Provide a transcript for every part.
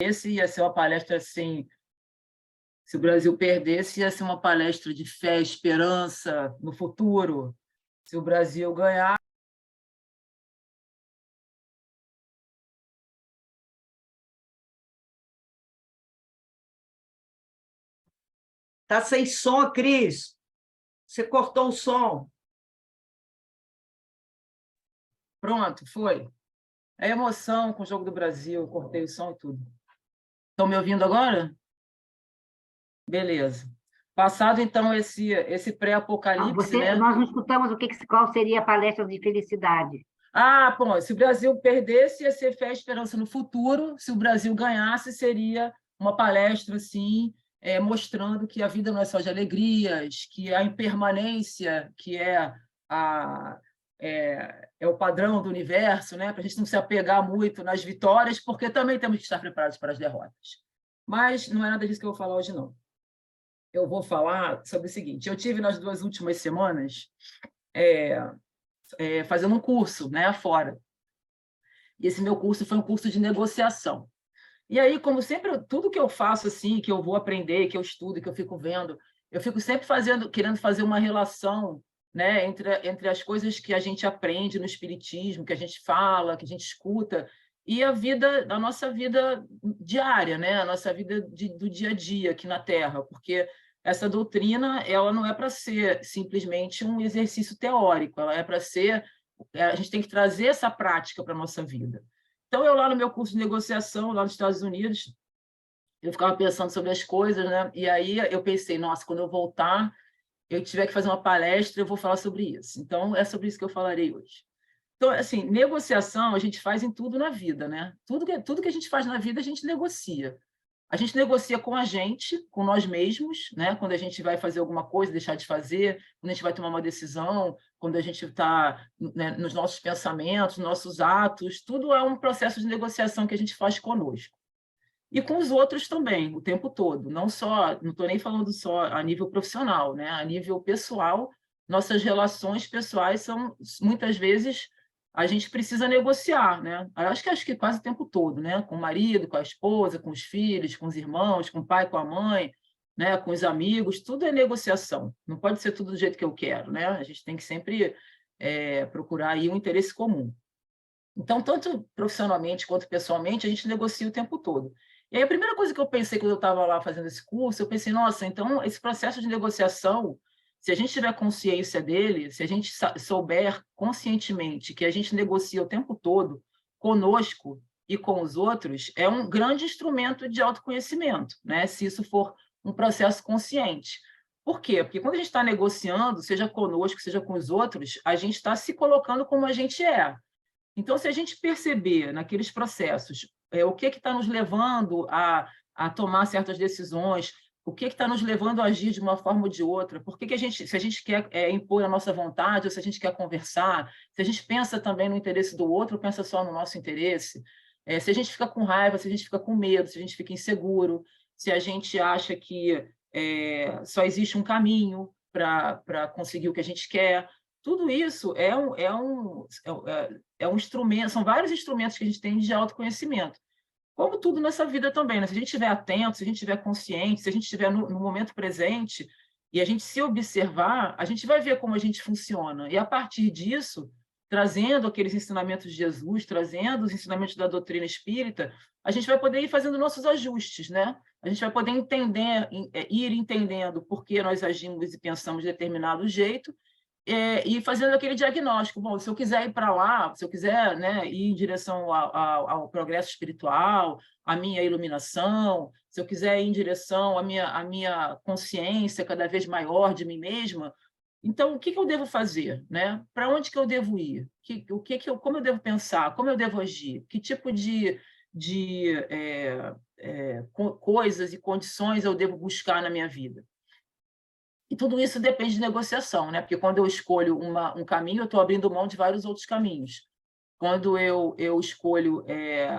Esse ia ser uma palestra assim, se o Brasil perdesse, ia ser uma palestra de fé, esperança no futuro. Se o Brasil ganhar, Tá sem som, Cris. Você cortou o som. pronto, foi. É emoção com o Jogo do Brasil, cortei o som e tudo. Estão me ouvindo agora? Beleza. Passado, então, esse pré-apocalipse, né? Nós não escutamos qual seria a palestra de felicidade. Ah, bom, se o Brasil perdesse, ia ser fé e esperança no futuro. Se o Brasil ganhasse, seria uma palestra, assim, mostrando que a vida não é só de alegrias, que a impermanência, que é o padrão do universo, né? Para a gente não se apegar muito nas vitórias, porque também temos que estar preparados para as derrotas. Mas não é nada disso que eu vou falar hoje, não. Eu vou falar sobre o seguinte: eu tive nas 2 últimas semanas fazendo um curso, né, fora. E esse meu curso foi um curso de negociação. E aí, como sempre, tudo que eu faço assim, que eu vou aprender, que eu estudo, que eu fico vendo, eu fico sempre querendo fazer uma relação, né, entre as coisas que a gente aprende no espiritismo, que a gente fala, que a gente escuta, e a nossa vida diária, né, a nossa vida do dia a dia aqui na Terra, porque essa doutrina, ela não é para ser simplesmente um exercício teórico, ela é para ser, a gente tem que trazer essa prática para a nossa vida. Então, eu lá no meu curso de negociação, lá nos Estados Unidos, eu ficava pensando sobre as coisas, né? E aí eu pensei, nossa, quando eu voltar, eu tiver que fazer uma palestra, eu vou falar sobre isso. Então, é sobre isso que eu falarei hoje. Então, assim, negociação a gente faz em tudo na vida, né? Tudo que a gente faz na vida, a gente negocia. A gente negocia com a gente, com nós mesmos, né? Quando a gente vai fazer alguma coisa, deixar de fazer, quando a gente vai tomar uma decisão, quando a gente está, né, nos nossos pensamentos, nossos atos, tudo é um processo de negociação que a gente faz conosco. E com os outros também, o tempo todo. Não estou nem falando só a nível profissional, né? A nível pessoal, nossas relações pessoais são, muitas vezes, a gente precisa negociar, né? Acho que quase o tempo todo, né? Com o marido, com a esposa, com os filhos, com os irmãos, com o pai, com a mãe, né? Com os amigos, tudo é negociação. Não pode ser tudo do jeito que eu quero, né? A gente tem que sempre procurar aí um interesse comum. Então, tanto profissionalmente quanto pessoalmente, a gente negocia o tempo todo. E aí, a primeira coisa que eu pensei quando eu estava lá fazendo esse curso, eu pensei, nossa, então esse processo de negociação, se a gente tiver consciência dele, se a gente souber conscientemente que a gente negocia o tempo todo conosco e com os outros, é um grande instrumento de autoconhecimento, né? Se isso for um processo consciente. Por quê? Porque quando a gente está negociando, seja conosco, seja com os outros, a gente está se colocando como a gente é. Então, se a gente perceber naqueles processos o que está nos levando a tomar certas decisões, o que está nos levando a agir de uma forma ou de outra, se a gente quer impor a nossa vontade, ou se a gente quer conversar, se a gente pensa também no interesse do outro, ou pensa só no nosso interesse, se a gente fica com raiva, se a gente fica com medo, se a gente fica inseguro, se a gente acha que só existe um caminho para conseguir o que a gente quer, tudo isso é um instrumento, são vários instrumentos que a gente tem de autoconhecimento. Como tudo nessa vida também, né? Se a gente estiver atento, se a gente estiver consciente, se a gente estiver no momento presente e a gente se observar, a gente vai ver como a gente funciona. E, a partir disso, trazendo aqueles ensinamentos de Jesus, trazendo os ensinamentos da doutrina espírita, a gente vai poder ir fazendo nossos ajustes, né? A gente vai poder ir entendendo por que nós agimos e pensamos de determinado jeito, e fazendo aquele diagnóstico. Bom, se eu quiser ir para lá, se eu quiser, né, ir em direção ao progresso espiritual, à minha iluminação, se eu quiser ir em direção à minha consciência cada vez maior de mim mesma, então, o que eu devo fazer? Né? Para onde que eu devo ir? Como eu devo pensar? Como eu devo agir? Que tipo de coisas e condições eu devo buscar na minha vida? E tudo isso depende de negociação, né? Porque quando eu escolho um caminho, eu estou abrindo mão de vários outros caminhos. Quando eu escolho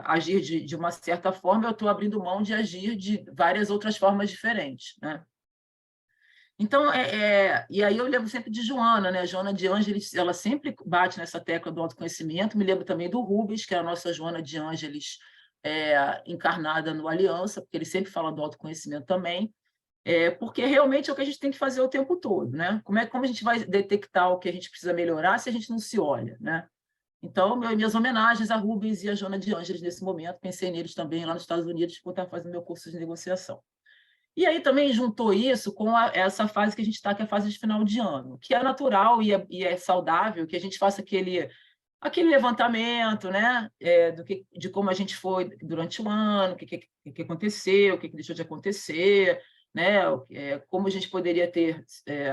agir de uma certa forma, eu estou abrindo mão de agir de várias outras formas diferentes, né? Então, e aí eu lembro sempre de Joana, né? Joana de Ângeles, ela sempre bate nessa tecla do autoconhecimento. Me lembro também do Rubens, que é a nossa Joana de Ângeles encarnada no Aliança, porque ele sempre fala do autoconhecimento também, porque realmente é o que a gente tem que fazer o tempo todo, né? Como a gente vai detectar o que a gente precisa melhorar se a gente não se olha, né? Então, minhas homenagens a Rubens e a Joana de Ângeles nesse momento, pensei neles também lá nos Estados Unidos, quando estava fazendo meu curso de negociação. E aí também juntou isso com essa fase que a gente está, que é a fase de final de ano, que é natural e é saudável que a gente faça aquele levantamento, né, de como a gente foi durante o ano, o que aconteceu, o que deixou de acontecer, né, como a gente poderia ter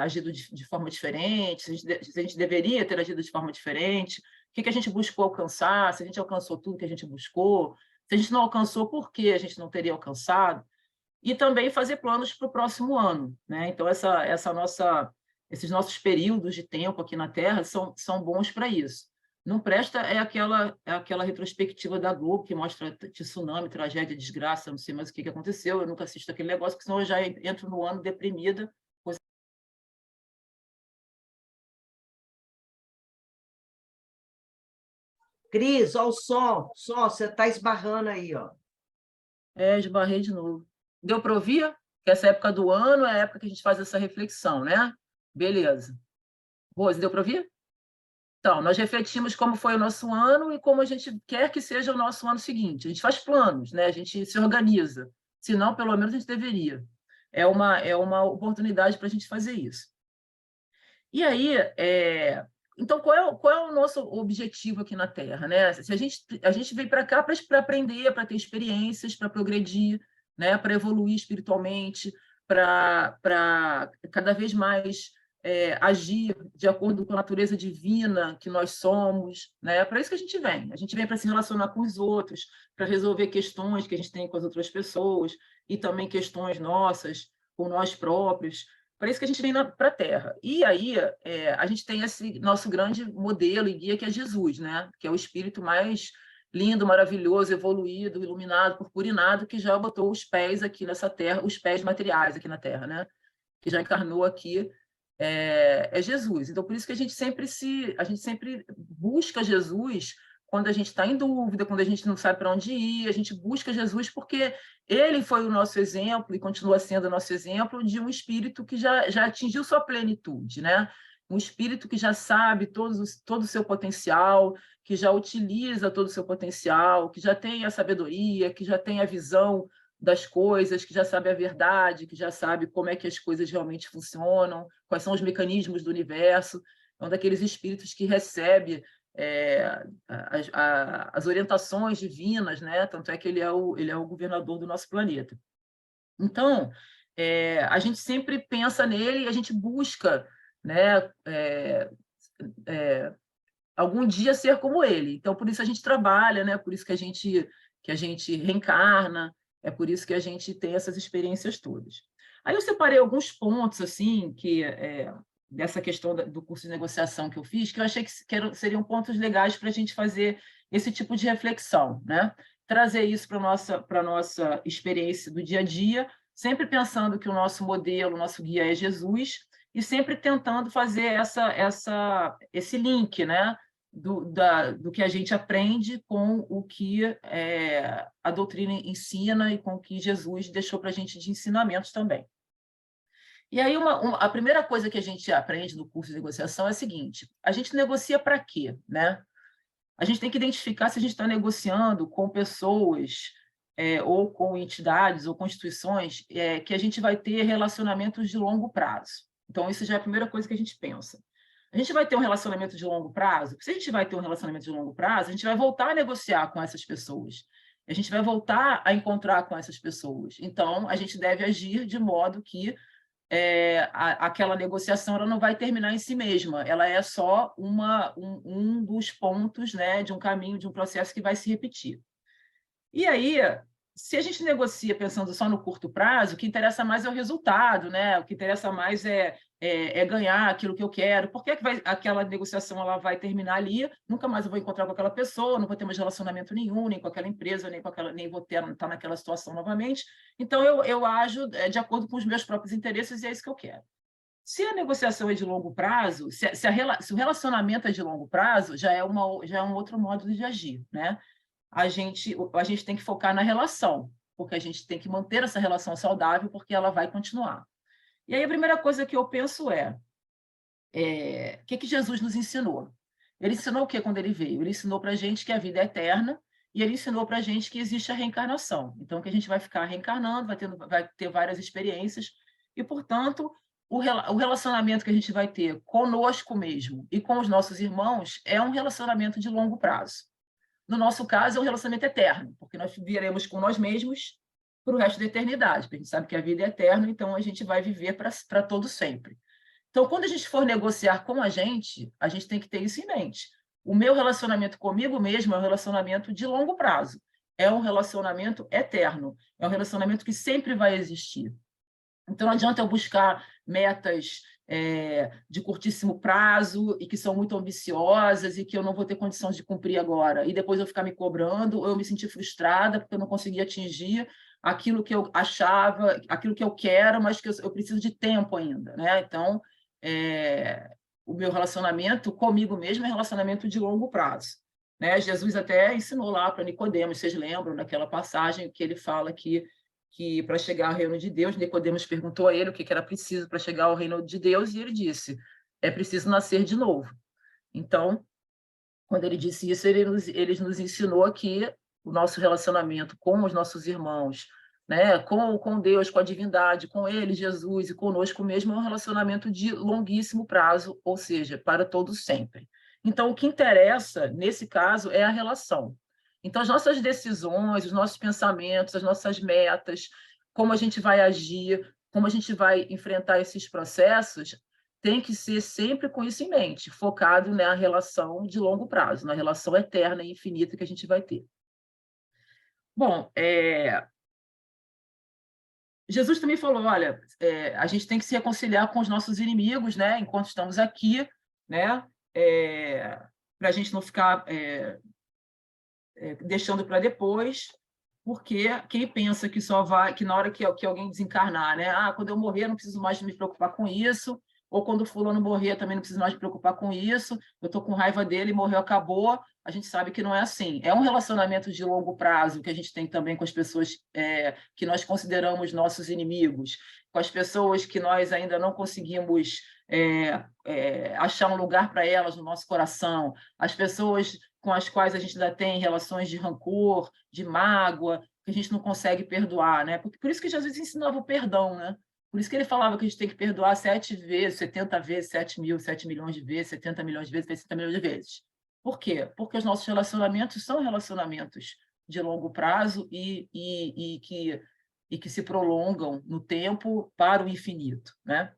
agido de forma diferente, se a gente deveria ter agido de forma diferente, o que a gente buscou alcançar, se a gente alcançou tudo que a gente buscou, se a gente não alcançou, por que a gente não teria alcançado, e também fazer planos para o próximo ano, né? Então, esses nossos períodos de tempo aqui na Terra são bons para isso. Não presta aquela retrospectiva da Globo que mostra tsunami, tragédia, desgraça, não sei mais o que aconteceu, eu nunca assisto aquele negócio, porque senão eu já entro no ano deprimida. Cris, olha o som, você está esbarrando aí, ó. Esbarrei de novo. Deu para ouvir? Que essa época do ano é a época que a gente faz essa reflexão, né? Beleza. Rose, deu para ouvir? Então, nós refletimos como foi o nosso ano e como a gente quer que seja o nosso ano seguinte. A gente faz planos, né? A gente se organiza. Se não, pelo menos a gente deveria. É uma oportunidade para a gente fazer isso. E aí, então, qual é o nosso objetivo aqui na Terra, né? Se a gente veio para cá para aprender, para ter experiências, para progredir, né? Para evoluir espiritualmente, para cada vez mais agir de acordo com a natureza divina que nós somos, né? É para isso que a gente vem. A gente vem para se relacionar com os outros, para resolver questões que a gente tem com as outras pessoas e também questões nossas com nós próprios. Para isso que a gente vem para a Terra. E aí a gente tem esse nosso grande modelo e guia, que é Jesus, né? Que é o espírito mais lindo, maravilhoso, evoluído, iluminado, purpurinado, que já botou os pés aqui nessa Terra, os pés materiais aqui na Terra, né? Que já encarnou aqui, é Jesus. Então, por isso que a gente sempre busca Jesus quando a gente está em dúvida, quando a gente não sabe para onde ir, a gente busca Jesus porque ele foi o nosso exemplo e continua sendo o nosso exemplo de um espírito que já atingiu sua plenitude, né? Um espírito que já sabe todo o seu potencial, que já utiliza todo o seu potencial, que já tem a sabedoria, que já tem a visão das coisas, que já sabe a verdade, que já sabe como é que as coisas realmente funcionam, quais são os mecanismos do universo. É um daqueles espíritos que recebe as orientações divinas, né? Tanto é que ele é o governador do nosso planeta. Então, a gente sempre pensa nele e a gente busca, né, algum dia ser como ele. Então, por isso a gente trabalha, né? Por isso que a gente reencarna, é por isso que a gente tem essas experiências todas. Aí eu separei alguns pontos assim dessa questão do curso de negociação que eu fiz, que eu achei que seriam pontos legais para a gente fazer esse tipo de reflexão, né? Trazer isso para a nossa experiência do dia a dia, sempre pensando que o nosso modelo, o nosso guia é Jesus, e sempre tentando fazer esse link, né? Do que a gente aprende com o que a doutrina ensina e com o que Jesus deixou para a gente de ensinamentos também. E aí, a primeira coisa que a gente aprende no curso de negociação é a seguinte: a gente negocia para quê, né? A gente tem que identificar se a gente está negociando com pessoas ou com entidades ou com instituições que a gente vai ter relacionamentos de longo prazo. Então, isso já é a primeira coisa que a gente pensa. A gente vai ter um relacionamento de longo prazo? Se a gente vai ter um relacionamento de longo prazo, a gente vai voltar a negociar com essas pessoas. A gente vai voltar a encontrar com essas pessoas. Então, a gente deve agir de modo que aquela negociação ela não vai terminar em si mesma, ela é só um dos pontos, né, de um caminho, de um processo que vai se repetir. E aí, se a gente negocia pensando só no curto prazo, o que interessa mais é o resultado, né? O que interessa mais é ganhar aquilo que eu quero. Por que aquela negociação ela vai terminar ali? Nunca mais eu vou encontrar com aquela pessoa, não vou ter mais relacionamento nenhum, nem com aquela empresa, nem vou estar naquela situação novamente. Então, eu ajo de acordo com os meus próprios interesses e é isso que eu quero. Se a negociação é de longo prazo, se o relacionamento é de longo prazo, já é um outro modo de agir, né? a gente tem que focar na relação, porque a gente tem que manter essa relação saudável, porque ela vai continuar. E aí a primeira coisa que eu penso o que Jesus nos ensinou? Ele ensinou o que quando ele veio? Ele ensinou para a gente que a vida é eterna e ele ensinou para a gente que existe a reencarnação. Então, que a gente vai ficar reencarnando, vai ter várias experiências e, portanto, o relacionamento que a gente vai ter conosco mesmo e com os nossos irmãos é um relacionamento de longo prazo. No nosso caso, é um relacionamento eterno, porque nós viveremos com nós mesmos para o resto da eternidade, porque a gente sabe que a vida é eterna, então a gente vai viver para todo sempre. Então, quando a gente for negociar com a gente tem que ter isso em mente. O meu relacionamento comigo mesmo é um relacionamento de longo prazo, é um relacionamento eterno, é um relacionamento que sempre vai existir. Então, não adianta eu buscar metas de curtíssimo prazo e que são muito ambiciosas e que eu não vou ter condições de cumprir agora, e depois eu ficar me cobrando ou eu me sentir frustrada porque eu não consegui atingir aquilo que eu achava, aquilo que eu quero, mas que eu preciso de tempo ainda, né? Então, o meu relacionamento comigo mesmo é um relacionamento de longo prazo, né? Jesus até ensinou lá para Nicodemos, vocês lembram daquela passagem que ele fala que para chegar ao reino de Deus, Nicodemos perguntou a ele o que era preciso para chegar ao reino de Deus, e ele disse, é preciso nascer de novo. Então, quando ele disse isso, ele nos ensinou que o nosso relacionamento com os nossos irmãos, né, com Deus, com a divindade, com ele, Jesus, e conosco mesmo, é um relacionamento de longuíssimo prazo, ou seja, para todos sempre. Então, o que interessa, nesse caso, é a relação. Então, as nossas decisões, os nossos pensamentos, as nossas metas, como a gente vai agir, como a gente vai enfrentar esses processos, tem que ser sempre com isso em mente, focado na relação de longo prazo, na relação eterna e infinita que a gente vai ter. Bom, Jesus também falou, olha, a gente tem que se reconciliar com os nossos inimigos, né, enquanto estamos aqui, né, para a gente não ficar deixando para depois, porque quem pensa que só vai, que na hora que alguém desencarnar, né, quando eu morrer eu não preciso mais me preocupar com isso, ou quando o fulano morrer também não preciso mais me preocupar com isso, eu estou com raiva dele, morreu, acabou, a gente sabe que não é assim. É um relacionamento de longo prazo que a gente tem também com as pessoas que nós consideramos nossos inimigos, com as pessoas que nós ainda não conseguimos achar um lugar para elas no nosso coração, as pessoas com as quais a gente ainda tem relações de rancor, de mágoa, que a gente não consegue perdoar, né? Por isso que Jesus ensinava o perdão, né? Por isso que ele falava que a gente tem que perdoar 7 vezes, 70 vezes, 7 milhões de vezes, 70 milhões de vezes, 60 milhões de vezes. Por quê? Porque os nossos relacionamentos são relacionamentos de longo prazo e que se prolongam no tempo para o infinito, né?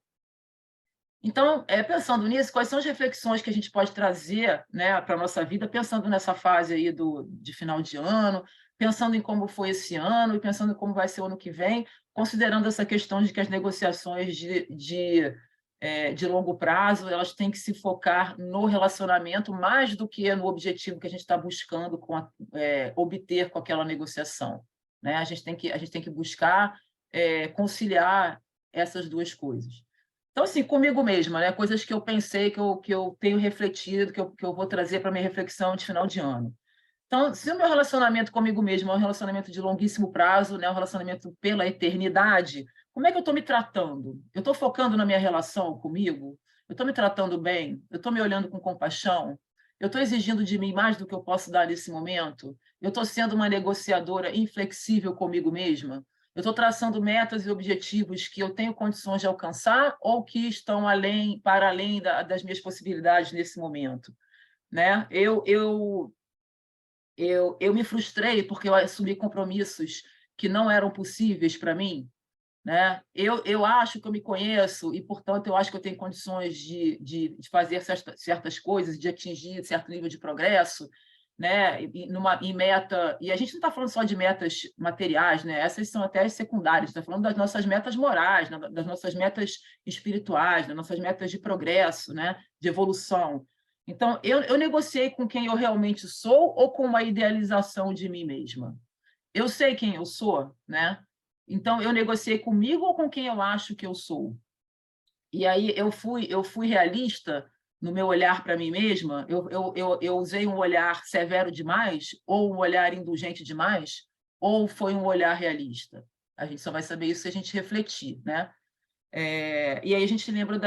Então, pensando nisso, quais são as reflexões que a gente pode trazer, né, para a nossa vida, pensando nessa fase aí de final de ano, pensando em como foi esse ano e pensando em como vai ser o ano que vem, considerando essa questão de que as negociações de longo prazo elas têm que se focar no relacionamento mais do que no objetivo que a gente está buscando obter com aquela negociação, né? A gente tem que buscar conciliar essas duas coisas. Então, assim, comigo mesma, né? Coisas que eu pensei, que eu tenho refletido, que eu vou trazer para a minha reflexão de final de ano. Então, se o meu relacionamento comigo mesmo é um relacionamento de longuíssimo prazo, né? Um relacionamento pela eternidade, como é que eu estou me tratando? Eu estou focando na minha relação comigo? Eu estou me tratando bem? Eu estou me olhando com compaixão? Eu estou exigindo de mim mais do que eu posso dar nesse momento? Eu estou sendo uma negociadora inflexível comigo mesma? Eu estou traçando metas e objetivos que eu tenho condições de alcançar ou que estão para além das minhas possibilidades nesse momento, né? Eu me frustrei porque eu assumi compromissos que não eram possíveis para mim, né? Eu acho que eu me conheço e, portanto, eu acho que eu tenho condições de fazer certas coisas, de atingir certo nível de progresso, né? Em meta, e a gente não está falando só de metas materiais, né? Essas são até as secundárias, está falando das nossas metas morais, das nossas metas espirituais, das nossas metas de progresso, né? De evolução. Então, eu negociei com quem eu realmente sou ou com uma idealização de mim mesma? Eu sei quem eu sou, né? Então, eu negociei comigo ou com quem eu acho que eu sou? E aí eu fui realista no meu olhar para mim mesma, eu usei um olhar severo demais, ou um olhar indulgente demais, ou foi um olhar realista? A gente só vai saber isso se a gente refletir, né? E aí a gente lembra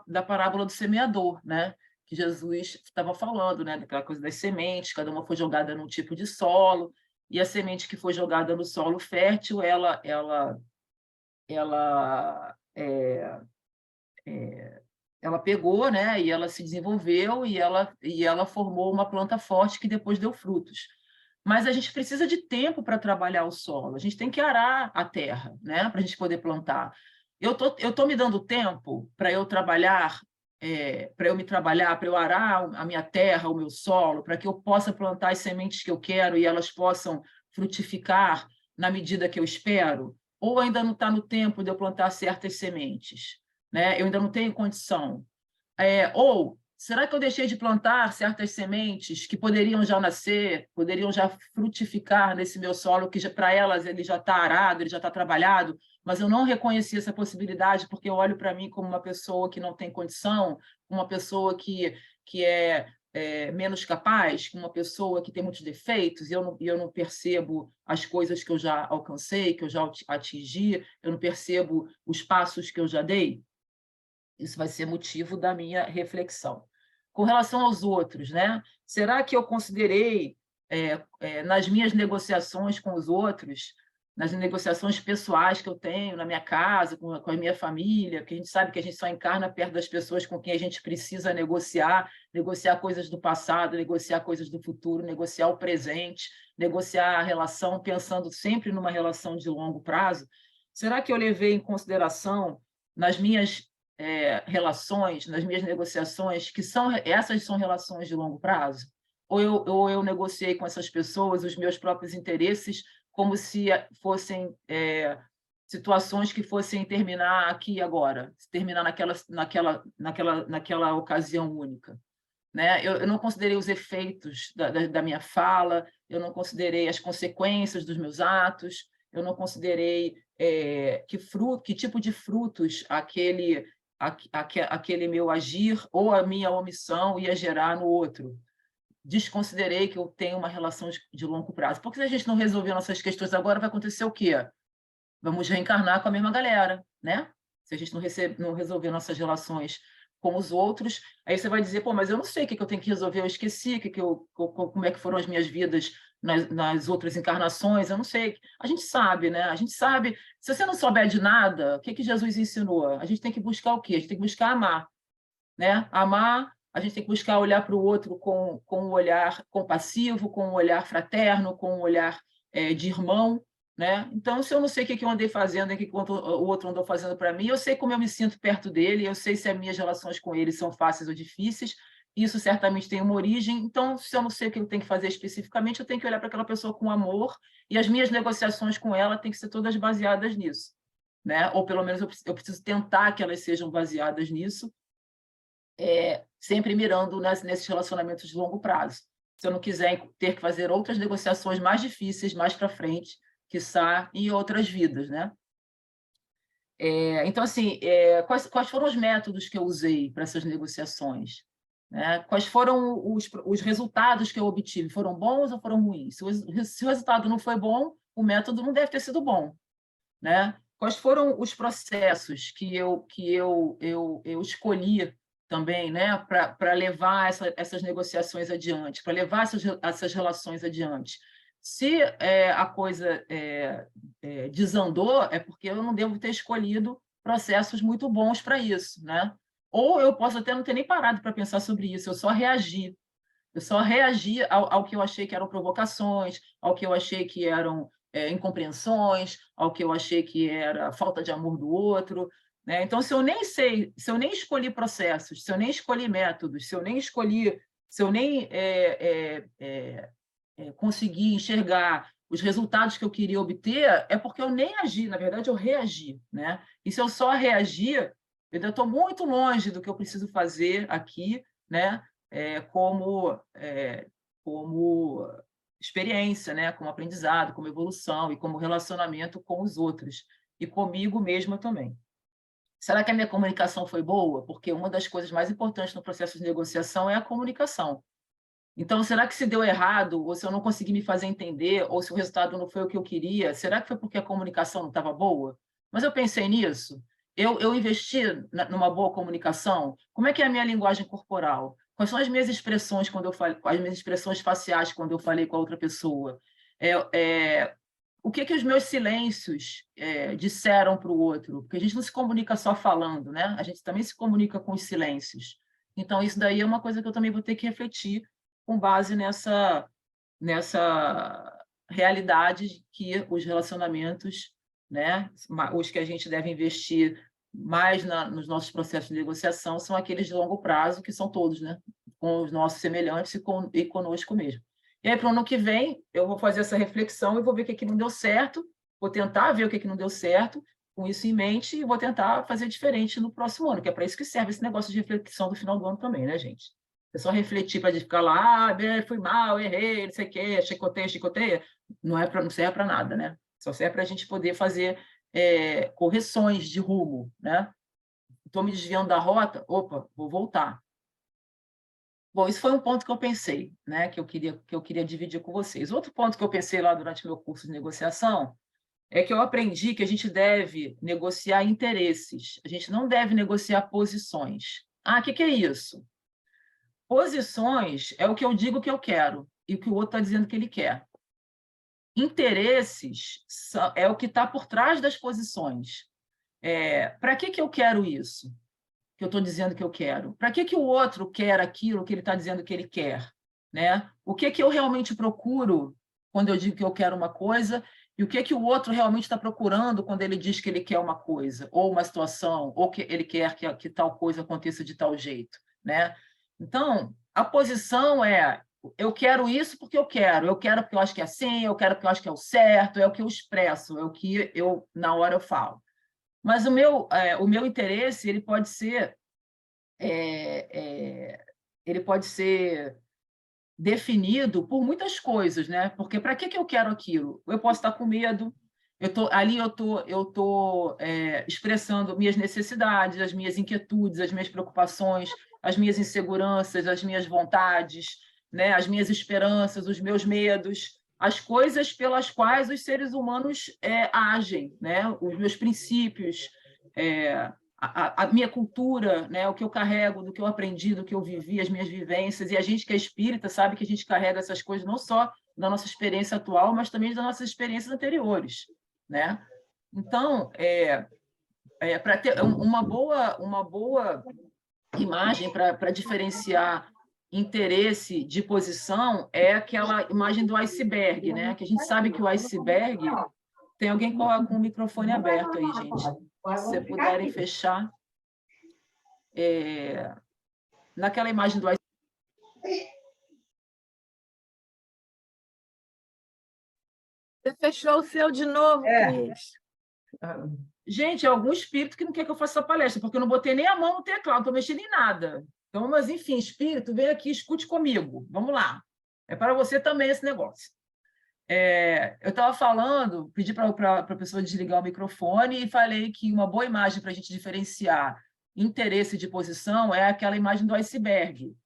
da parábola do semeador, né? Que Jesus estava falando, né? Daquela coisa das sementes, cada uma foi jogada num tipo de solo, e a semente que foi jogada no solo fértil, ela pegou, né? E ela se desenvolveu e ela formou uma planta forte que depois deu frutos. Mas a gente precisa de tempo para trabalhar o solo. A gente tem que arar a terra, né? Para a gente poder plantar. Eu tô me dando tempo para eu trabalhar, para eu arar a minha terra, o meu solo, para que eu possa plantar as sementes que eu quero e elas possam frutificar na medida que eu espero? Ou ainda não está no tempo de eu plantar certas sementes, né? Eu ainda não tenho condição. Ou será que eu deixei de plantar certas sementes que poderiam já nascer, poderiam já frutificar nesse meu solo, que para elas ele já está arado, ele já está trabalhado, mas eu não reconheci essa possibilidade porque eu olho para mim como uma pessoa que não tem condição, uma pessoa que é menos capaz, uma pessoa que tem muitos defeitos, e eu não percebo as coisas que eu já alcancei, que eu já atingi, eu não percebo os passos que eu já dei. Isso vai ser motivo da minha reflexão. Com relação aos outros, né? Será que eu considerei, nas minhas negociações com os outros, nas negociações pessoais que eu tenho na minha casa, com a minha família, porque a gente sabe que a gente só encarna perto das pessoas com quem a gente precisa negociar coisas do passado, negociar coisas do futuro, negociar o presente, negociar a relação, pensando sempre numa relação de longo prazo. Será que eu levei em consideração nas minhas relações, nas minhas negociações, essas são relações de longo prazo? Ou eu negociei com essas pessoas os meus próprios interesses como se fossem situações que fossem terminar aqui e agora, terminar naquela ocasião única, né? Eu não considerei os efeitos da minha fala, eu não considerei as consequências dos meus atos, eu não considerei que tipo de frutos aquele meu agir ou a minha omissão ia gerar no outro. Desconsiderei que eu tenho uma relação de longo prazo. Porque se a gente não resolver nossas questões agora, vai acontecer o quê? Vamos reencarnar com a mesma galera, né? Se a gente não resolver nossas relações com os outros, aí você vai dizer, pô, mas eu não sei o que eu tenho que resolver, eu esqueci como é que foram as minhas vidas nas outras encarnações, eu não sei. A gente sabe, né? A gente sabe. Se você não souber de nada, o que Jesus ensinou? A gente tem que buscar o quê? A gente tem que buscar amar, né? Amar, a gente tem que buscar olhar para o outro com um olhar compassivo, com um olhar fraterno, com um olhar de irmão, né? Então, se eu não sei o que eu andei fazendo, o que o outro andou fazendo para mim, eu sei como eu me sinto perto dele, eu sei se as minhas relações com ele são fáceis ou difíceis, isso certamente tem uma origem, então, se eu não sei o que eu tenho que fazer especificamente, eu tenho que olhar para aquela pessoa com amor, e as minhas negociações com ela têm que ser todas baseadas nisso, né? Ou, pelo menos, eu preciso tentar que elas sejam baseadas nisso, sempre mirando nesses relacionamentos de longo prazo. Se eu não quiser ter que fazer outras negociações mais difíceis mais para frente, quiçá em outras vidas, né? Então, assim, quais foram os métodos que eu usei para essas negociações? Né? Quais foram os resultados que eu obtive? Foram bons ou foram ruins? Se o resultado não foi bom, o método não deve ter sido bom, né? Quais foram os processos que eu escolhi também, né, para levar essas negociações adiante, para levar essas relações adiante? Se a coisa desandou, é porque eu não devo ter escolhido processos muito bons para isso, né? Ou eu posso até não ter nem parado para pensar sobre isso, eu só reagi. Eu só reagi ao que eu achei que eram provocações, ao que eu achei que eram incompreensões, ao que eu achei que era falta de amor do outro, né? Então, se eu nem escolhi processos, se eu nem escolhi métodos, se eu nem consegui enxergar os resultados que eu queria obter, é porque eu nem agi, na verdade, eu reagi, né? E se eu só reagir, eu ainda estou muito longe do que eu preciso fazer aqui, né? Como experiência, né? Como aprendizado, como evolução e como relacionamento com os outros e comigo mesma também. Será que a minha comunicação foi boa? Porque uma das coisas mais importantes no processo de negociação é a comunicação. Então, será que se deu errado, ou se eu não consegui me fazer entender, ou se o resultado não foi o que eu queria, será que foi porque a comunicação não estava boa? Mas eu pensei nisso. Eu investi numa boa comunicação? Como é que é a minha linguagem corporal? Quais são as minhas expressões quando eu falo, as minhas expressões faciais quando eu falei com a outra pessoa? O que os meus silêncios disseram para o outro? Porque a gente não se comunica só falando, né? A gente também se comunica com os silêncios. Então, isso daí é uma coisa que eu também vou ter que refletir com base nessa realidade que os relacionamentos, né, os que a gente deve investir mais nos nossos processos de negociação são aqueles de longo prazo, que são todos, né, com os nossos semelhantes e conosco mesmo. E aí, para o ano que vem, eu vou fazer essa reflexão e vou ver o que não deu certo, vou tentar ver o que não deu certo, com isso em mente, e vou tentar fazer diferente no próximo ano, que é para isso que serve esse negócio de reflexão do final do ano também, né, gente? É só refletir para ficar lá, fui mal, errei, não sei o quê, chicoteia. Não serve para nada, né? Só serve para a gente poder fazer correções de rumo, né? Estou me desviando da rota, opa, vou voltar. Bom, isso foi um ponto que eu pensei, né? Que eu queria dividir com vocês. Outro ponto que eu pensei lá durante meu curso de negociação é que eu aprendi que a gente deve negociar interesses, a gente não deve negociar posições. Ah, o que é isso? Posições é o que eu digo que eu quero e o que o outro está dizendo que ele quer. Interesses é o que está por trás das posições. Para que eu quero isso? Que eu estou dizendo que eu quero? Para que o outro quer aquilo que ele está dizendo que ele quer? Né? O que eu realmente procuro quando eu digo que eu quero uma coisa e o que o outro realmente está procurando quando ele diz que ele quer uma coisa, ou uma situação, ou que ele quer que tal coisa aconteça de tal jeito. Né? Então, a posição é: eu quero isso porque eu quero porque eu acho que é assim, eu quero porque eu acho que é o certo, é o que eu expresso, é o que eu, na hora, eu falo. Mas o meu interesse ele pode ser definido por muitas coisas, né? Porque para que eu quero aquilo? Eu posso estar com medo, eu tô expressando minhas necessidades, as minhas inquietudes, as minhas preocupações, as minhas inseguranças, as minhas vontades, né? As minhas esperanças, os meus medos, as coisas pelas quais os seres humanos agem, né? Os meus princípios, a minha cultura, né? O que eu carrego, do que eu aprendi, do que eu vivi, as minhas vivências. E a gente que é espírita sabe que a gente carrega essas coisas não só da nossa experiência atual, mas também das nossas experiências anteriores, né? Então, para ter uma boa imagem para diferenciar interesse de posição é aquela imagem do iceberg, né? Que a gente sabe que o iceberg... Tem alguém com o microfone aberto aí, gente. Se vocês puderem fechar. Naquela imagem do iceberg. Você fechou o seu de novo, Cris. Gente, é algum espírito que não quer que eu faça essa palestra, porque eu não botei nem a mão no teclado, não estou mexendo em nada. Então, mas, enfim, espírito, vem aqui, escute comigo. Vamos lá. É para você também esse negócio. Eu estava falando, pedi para a pessoa desligar o microfone e falei que uma boa imagem para a gente diferenciar interesse de posição é aquela imagem do iceberg.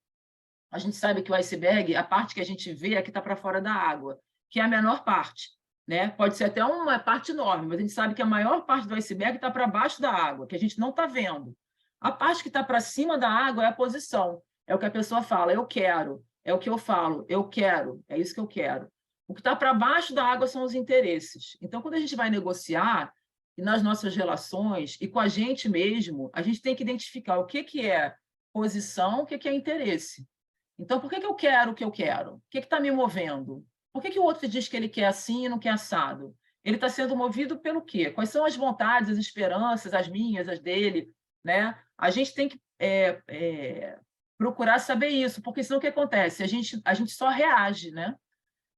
A gente sabe que o iceberg, a parte que a gente vê é que está para fora da água, que é a menor parte. Né? Pode ser até uma parte enorme, mas a gente sabe que a maior parte do iceberg está para baixo da água, que a gente não está vendo. A parte que está para cima da água é a posição, é o que a pessoa fala, eu quero, é o que eu falo, eu quero, é isso que eu quero. O que está para baixo da água são os interesses. Então, quando a gente vai negociar, e nas nossas relações, e com a gente mesmo, a gente tem que identificar o que é posição, o que é interesse. Então, por que eu quero o que eu quero? O que está me movendo? Por que o outro diz que ele quer assim e não quer assado? Ele está sendo movido pelo quê? Quais são as vontades, as esperanças, as minhas, as dele? Né? A gente tem que procurar saber isso, porque senão o que acontece? A gente só reage, né?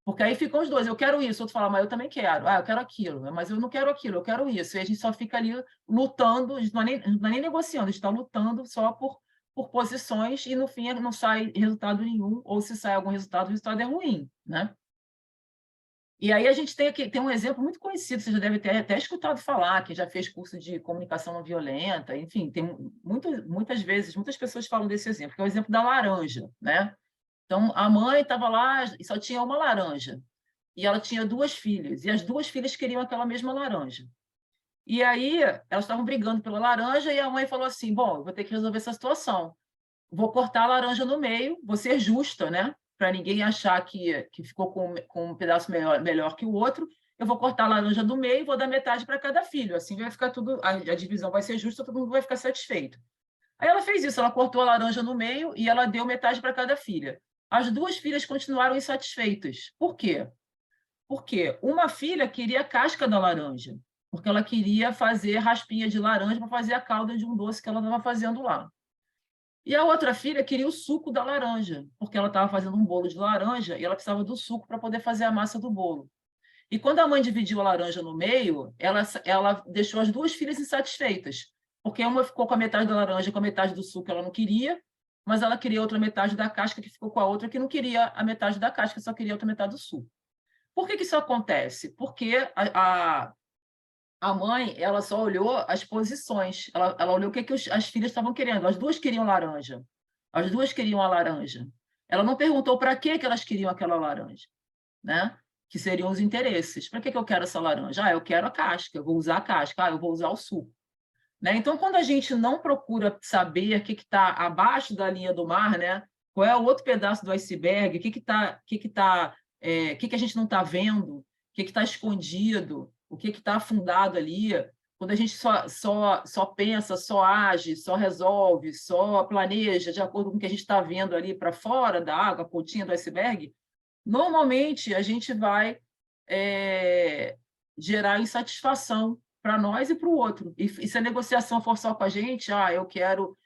Porque aí ficam os dois, eu quero isso, o outro fala, mas eu também quero, eu quero aquilo, mas eu não quero aquilo, eu quero isso. E a gente só fica ali lutando, a gente não está nem negociando, a gente está lutando só por posições e, no fim, não sai resultado nenhum, ou se sai algum resultado, o resultado é ruim, né? E aí a gente tem um exemplo muito conhecido, você já deve ter até escutado falar, que já fez curso de comunicação não violenta, enfim, tem muitas vezes, muitas pessoas falam desse exemplo, que é o exemplo da laranja, né? Então, a mãe estava lá e só tinha uma laranja, e ela tinha 2 filhas, e as 2 filhas queriam aquela mesma laranja. E aí, elas estavam brigando pela laranja, e a mãe falou assim, bom, eu vou ter que resolver essa situação. Vou cortar a laranja no meio, vou ser justa, né? Para ninguém achar que ficou com um pedaço melhor que o outro. Eu vou cortar a laranja do meio e vou dar metade para cada filho. Assim vai ficar tudo, a divisão vai ser justa, todo mundo vai ficar satisfeito. Aí ela fez isso, ela cortou a laranja no meio e ela deu metade para cada filha. As 2 filhas continuaram insatisfeitas. Por quê? Porque uma filha queria a casca da laranja, porque ela queria fazer raspinha de laranja para fazer a calda de um doce que ela estava fazendo lá. E a outra filha queria o suco da laranja, porque ela estava fazendo um bolo de laranja e ela precisava do suco para poder fazer a massa do bolo. E quando a mãe dividiu a laranja no meio, ela deixou as 2 filhas insatisfeitas, porque uma ficou com a metade da laranja, com a metade do suco que ela não queria, mas ela queria outra metade da casca, que ficou com a outra que não queria a metade da casca, só queria outra metade do suco. Por que isso acontece? Porque a mãe, ela só olhou as posições, ela olhou o que as filhas estavam querendo. As 2 queriam laranja, as 2 queriam a laranja. Ela não perguntou para que elas queriam aquela laranja, né? Que seriam os interesses. Para que eu quero essa laranja? Ah, eu quero a casca, eu vou usar a casca, eu vou usar o suco. Né? Então, quando a gente não procura saber o que está abaixo da linha do mar, né? Qual é o outro pedaço do iceberg, o que a gente não está vendo, o que está escondido, o que está afundado ali, quando a gente só pensa, só age, só resolve, só planeja de acordo com o que a gente está vendo ali para fora da água, a pontinha do iceberg, normalmente a gente vai gerar insatisfação para nós e para o outro. E se a negociação for só com a gente, eu quero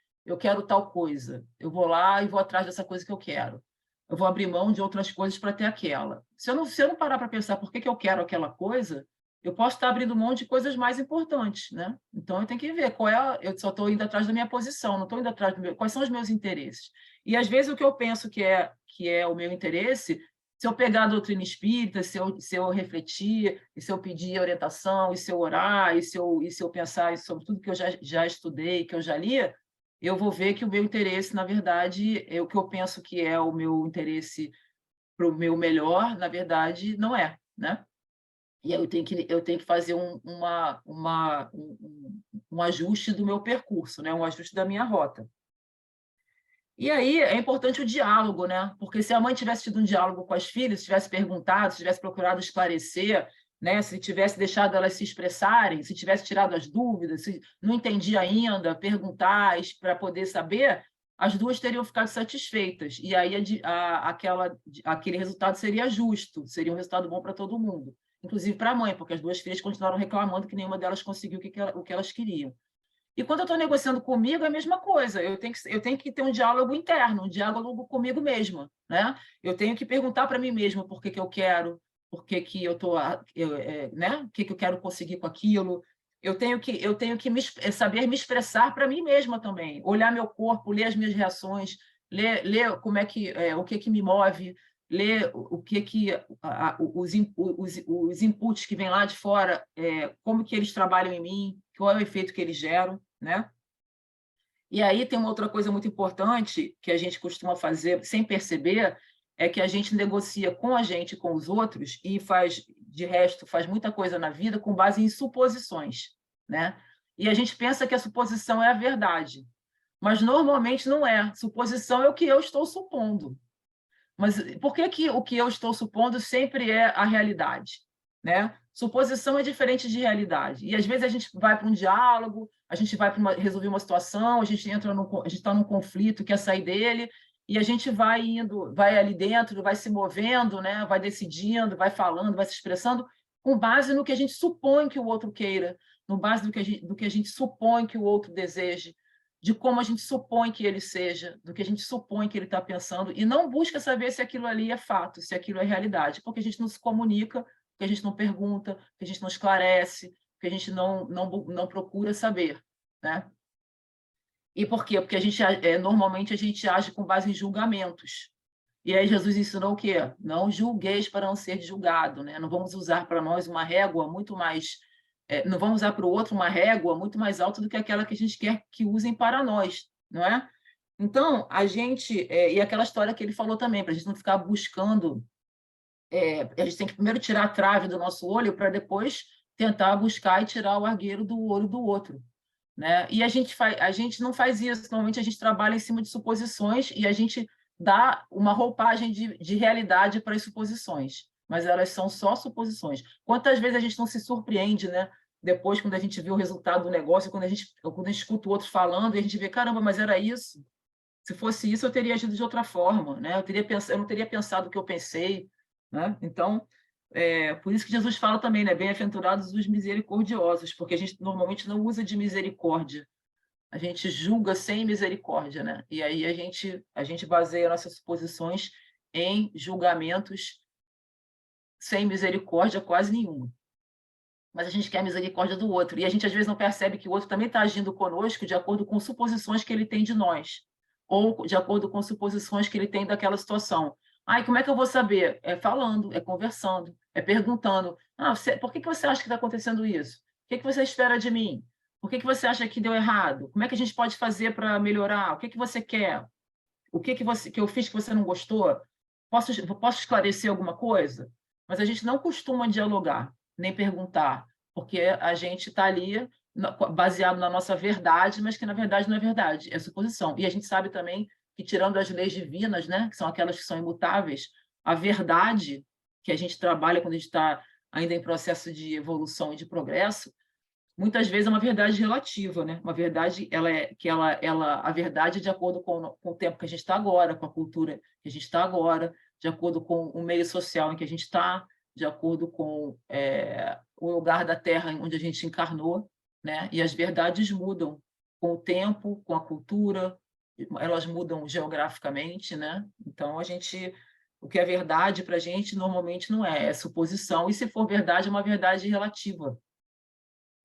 tal coisa, eu vou lá e vou atrás dessa coisa que eu quero. Eu vou abrir mão de outras coisas para ter aquela. Se eu não parar para pensar por que eu quero aquela coisa, eu posso estar abrindo mão de coisas mais importantes, né? Então, eu tenho que ver eu só estou indo atrás da minha posição, não estou indo atrás quais são os meus interesses. E, às vezes, o que eu penso que é o meu interesse, se eu pegar a doutrina espírita, se eu refletir, e se eu pedir orientação, e se eu orar, e se eu pensar sobre tudo que eu já estudei, que eu já li, eu vou ver que o meu interesse, na verdade, o que eu penso que é o meu interesse para o meu melhor, na verdade, não é, né? E aí eu tenho que fazer um ajuste do meu percurso, né? Um ajuste da minha rota. E aí é importante o diálogo, né? Porque se a mãe tivesse tido um diálogo com as filhas, se tivesse perguntado, se tivesse procurado esclarecer, né? Se tivesse deixado elas se expressarem, se tivesse tirado as dúvidas, se não entendia ainda, perguntar para poder saber, as 2 teriam ficado satisfeitas. E aí aquele resultado seria justo, seria um resultado bom para todo mundo, inclusive para a mãe, porque as 2 filhas continuaram reclamando que nenhuma delas conseguiu o que elas queriam. E quando eu estou negociando comigo, é a mesma coisa. Eu tenho que ter um diálogo interno, um diálogo comigo mesma, né? Eu tenho que perguntar para mim mesma por que eu quero, por que eu estou, né? O que eu quero conseguir com aquilo. Eu tenho que saber me expressar para mim mesma também, olhar meu corpo, ler as minhas reações, ler como o que me move, ler os inputs que vêm lá de fora, como que eles trabalham em mim, qual é o efeito que eles geram, né? E aí tem uma outra coisa muito importante que a gente costuma fazer sem perceber, é que a gente negocia com a gente e com os outros e de resto, faz muita coisa na vida com base em suposições, né? E a gente pensa que a suposição é a verdade, mas normalmente não é. Suposição é o que eu estou supondo. Mas por que o que eu estou supondo sempre é a realidade, né? Suposição é diferente de realidade. E às vezes a gente vai para um diálogo, a gente vai para resolver uma situação, a gente está num conflito, quer sair dele, e a gente vai indo, vai ali dentro, vai se movendo, né? Vai decidindo, vai falando, vai se expressando com base no que a gente supõe que o outro queira, no base do que a gente supõe que o outro deseje, de como a gente supõe que ele seja, do que a gente supõe que ele está pensando, e não busca saber se aquilo ali é fato, se aquilo é realidade, porque a gente não se comunica, porque a gente não pergunta, porque a gente não esclarece, porque a gente não procura saber, né? E por quê? Porque normalmente a gente age com base em julgamentos. E aí Jesus ensinou o quê? Não julgueis para não ser julgado, né? Não vamos usar para nós uma régua muito mais... não vamos usar para o outro uma régua muito mais alta do que aquela que a gente quer que usem para nós, não é? Então, a gente... e aquela história que ele falou também, para a gente não ficar buscando... a gente tem que primeiro tirar a trave do nosso olho para depois tentar buscar e tirar o argueiro do olho do outro, né? E a gente não faz isso. Normalmente a gente trabalha em cima de suposições e a gente dá uma roupagem de realidade para as suposições, mas elas são só suposições. Quantas vezes a gente não se surpreende, né? Depois, quando a gente vê o resultado do negócio, quando a gente escuta o outro falando, e a gente vê, caramba, mas era isso. Se fosse isso, eu teria agido de outra forma, né? Eu não teria pensado o que eu pensei, né? Então, por isso que Jesus fala também, né? Bem-aventurados os misericordiosos, porque a gente normalmente não usa de misericórdia, a gente julga sem misericórdia, né? E aí a gente baseia nossas suposições em julgamentos sem misericórdia quase nenhuma. Mas a gente quer a misericórdia do outro, e a gente às vezes não percebe que o outro também está agindo conosco de acordo com suposições que ele tem de nós, ou de acordo com suposições que ele tem daquela situação. Ai, como é que eu vou saber? É falando, é conversando, é perguntando. Por que você acha que está acontecendo isso? O que você espera de mim? Por que você acha que deu errado? Como é que a gente pode fazer para melhorar? O que você quer? O que eu fiz que você não gostou? Posso esclarecer alguma coisa? Mas a gente não costuma dialogar, nem perguntar, porque a gente está ali baseado na nossa verdade, mas que na verdade não é verdade, é suposição. E a gente sabe também que, tirando as leis divinas, né, que são aquelas que são imutáveis, a verdade que a gente trabalha quando a gente está ainda em processo de evolução e de progresso, muitas vezes é uma verdade relativa, né? Uma verdade a verdade é de acordo com o tempo que a gente está agora, com a cultura que a gente está agora, de acordo com o meio social em que a gente está, de acordo com o lugar da Terra onde a gente encarnou, né? E as verdades mudam com o tempo, com a cultura, elas mudam geograficamente, né? Então o que é verdade para a gente normalmente não é suposição, e se for verdade é uma verdade relativa,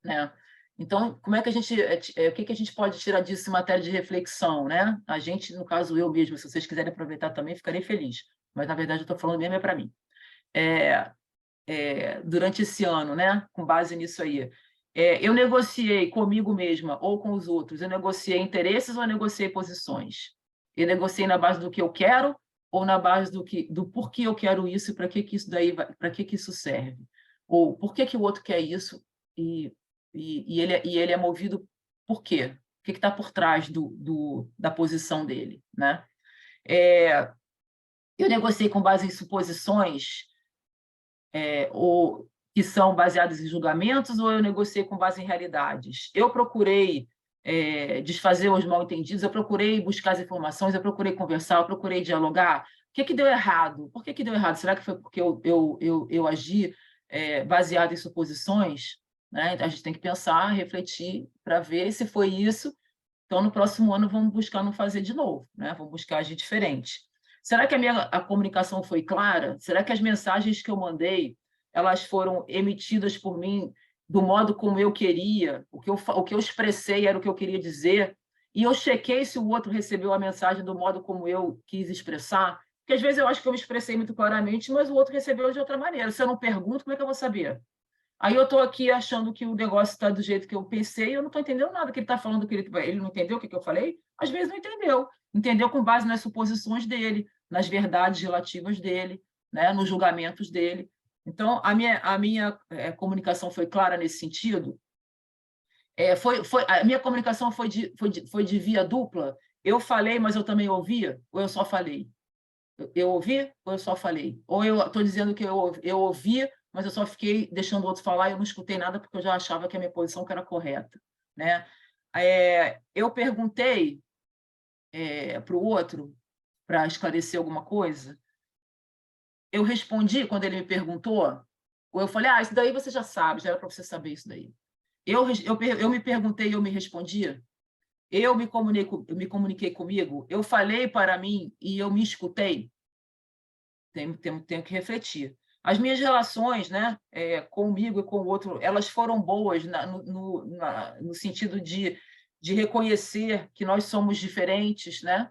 né? Então, como é que o que a gente pode tirar disso em matéria de reflexão, né? A gente, no caso eu mesmo, se vocês quiserem aproveitar também, ficarei feliz. Mas, na verdade, eu estou falando mesmo para mim. Durante esse ano, né? Com base nisso aí, eu negociei comigo mesma ou com os outros, eu negociei interesses ou eu negociei posições? Eu negociei na base do que eu quero ou na base do porquê eu quero isso e para que que isso serve? Ou por que o outro quer isso e ele é movido por quê? O que está por trás da posição dele, né? Eu negociei com base em suposições, ou que são baseadas em julgamentos, ou eu negociei com base em realidades? Eu procurei desfazer os mal-entendidos, eu procurei buscar as informações, eu procurei conversar, eu procurei dialogar. O que deu errado? Por que deu errado? Será que foi porque eu agi baseado em suposições? Né? A gente tem que pensar, refletir para ver se foi isso. Então, no próximo ano, vamos buscar não fazer de novo, né? Vamos buscar agir diferente. Será que a comunicação foi clara? Será que as mensagens que eu mandei, elas foram emitidas por mim do modo como eu queria? O que eu expressei era o que eu queria dizer? E eu chequei se o outro recebeu a mensagem do modo como eu quis expressar? Porque às vezes eu acho que eu me expressei muito claramente, mas o outro recebeu de outra maneira. Se eu não pergunto, como é que eu vou saber? Aí eu estou aqui achando que o negócio está do jeito que eu pensei e eu não estou entendendo nada que ele está falando. Ele não entendeu o que eu falei? Às vezes não entendeu. Entendeu com base nas suposições dele, nas verdades relativas dele, né, nos julgamentos dele. Então, a minha comunicação foi clara nesse sentido. A minha comunicação foi de via dupla. Eu falei, mas eu também ouvia? Ou eu só falei? Eu ouvi ou eu só falei? Ou eu estou dizendo que eu ouvi, mas eu só fiquei deixando o outro falar e eu não escutei nada porque eu já achava que a minha posição era correta, né? Eu perguntei para o outro para esclarecer alguma coisa. Eu respondi quando ele me perguntou, ou eu falei, isso daí você já sabe, já era para você saber isso daí. Eu me perguntei e eu me respondia. Eu me comuniquei comigo, eu falei para mim e eu me escutei. Tenho que refletir. As minhas relações, né, comigo e com o outro, elas foram boas no sentido de reconhecer que nós somos diferentes, né?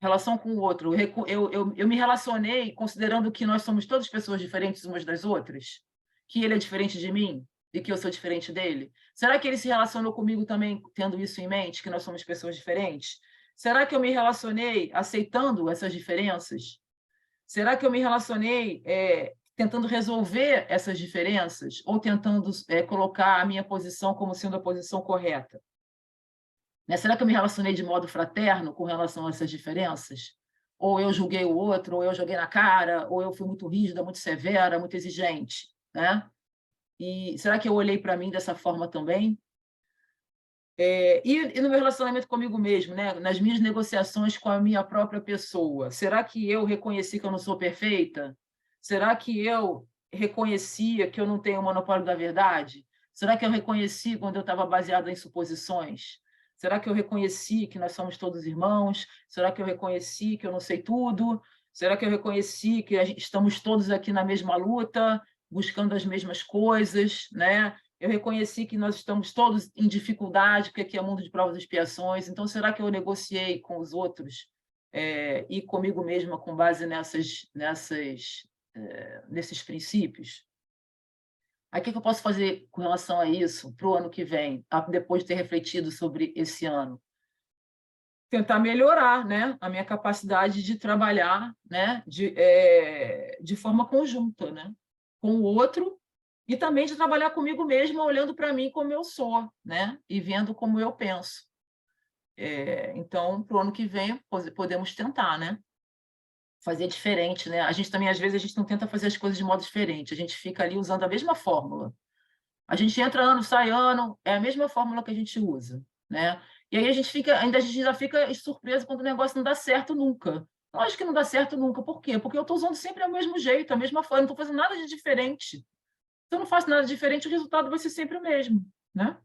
relação com o outro, eu me relacionei considerando que nós somos todas pessoas diferentes umas das outras? Que ele é diferente de mim e que eu sou diferente dele? Será que ele se relacionou comigo também tendo isso em mente, que nós somos pessoas diferentes? Será que eu me relacionei aceitando essas diferenças? Será que eu me relacionei tentando resolver essas diferenças ou tentando colocar a minha posição como sendo a posição correta? Né? Será que eu me relacionei de modo fraterno com relação a essas diferenças? Ou eu julguei o outro, ou eu joguei na cara, ou eu fui muito rígida, muito severa, muito exigente, né? E será que eu olhei para mim dessa forma também? E no meu relacionamento comigo mesmo, né? Nas minhas negociações com a minha própria pessoa, será que eu reconheci que eu não sou perfeita? Será que eu reconhecia que eu não tenho o monopólio da verdade? Será que eu reconheci quando eu estava baseada em suposições? Será que eu reconheci que nós somos todos irmãos? Será que eu reconheci que eu não sei tudo? Será que eu reconheci que estamos todos aqui na mesma luta, buscando as mesmas coisas, né? Eu reconheci que nós estamos todos em dificuldade, porque aqui é mundo de provas e expiações. Então, será que eu negociei com os outros e comigo mesma com base nesses princípios? Aí, o que eu posso fazer com relação a isso para o ano que vem, depois de ter refletido sobre esse ano? Tentar melhorar, né, a minha capacidade de trabalhar, né, de forma conjunta, né, com o outro, e também de trabalhar comigo mesma, olhando para mim como eu sou, né, e vendo como eu penso. Então, para o ano que vem, podemos tentar, né, fazer diferente, né? A gente também, às vezes, a gente não tenta fazer as coisas de modo diferente, a gente fica ali usando a mesma fórmula. A gente entra ano, sai ano, é a mesma fórmula que a gente usa, né? E aí a gente já fica surpreso quando o negócio não dá certo nunca. Lógico que não dá certo nunca. Por quê? Porque eu estou usando sempre o mesmo jeito, a mesma forma, não estou fazendo nada de diferente. Se eu não faço nada diferente, o resultado vai ser sempre o mesmo, né?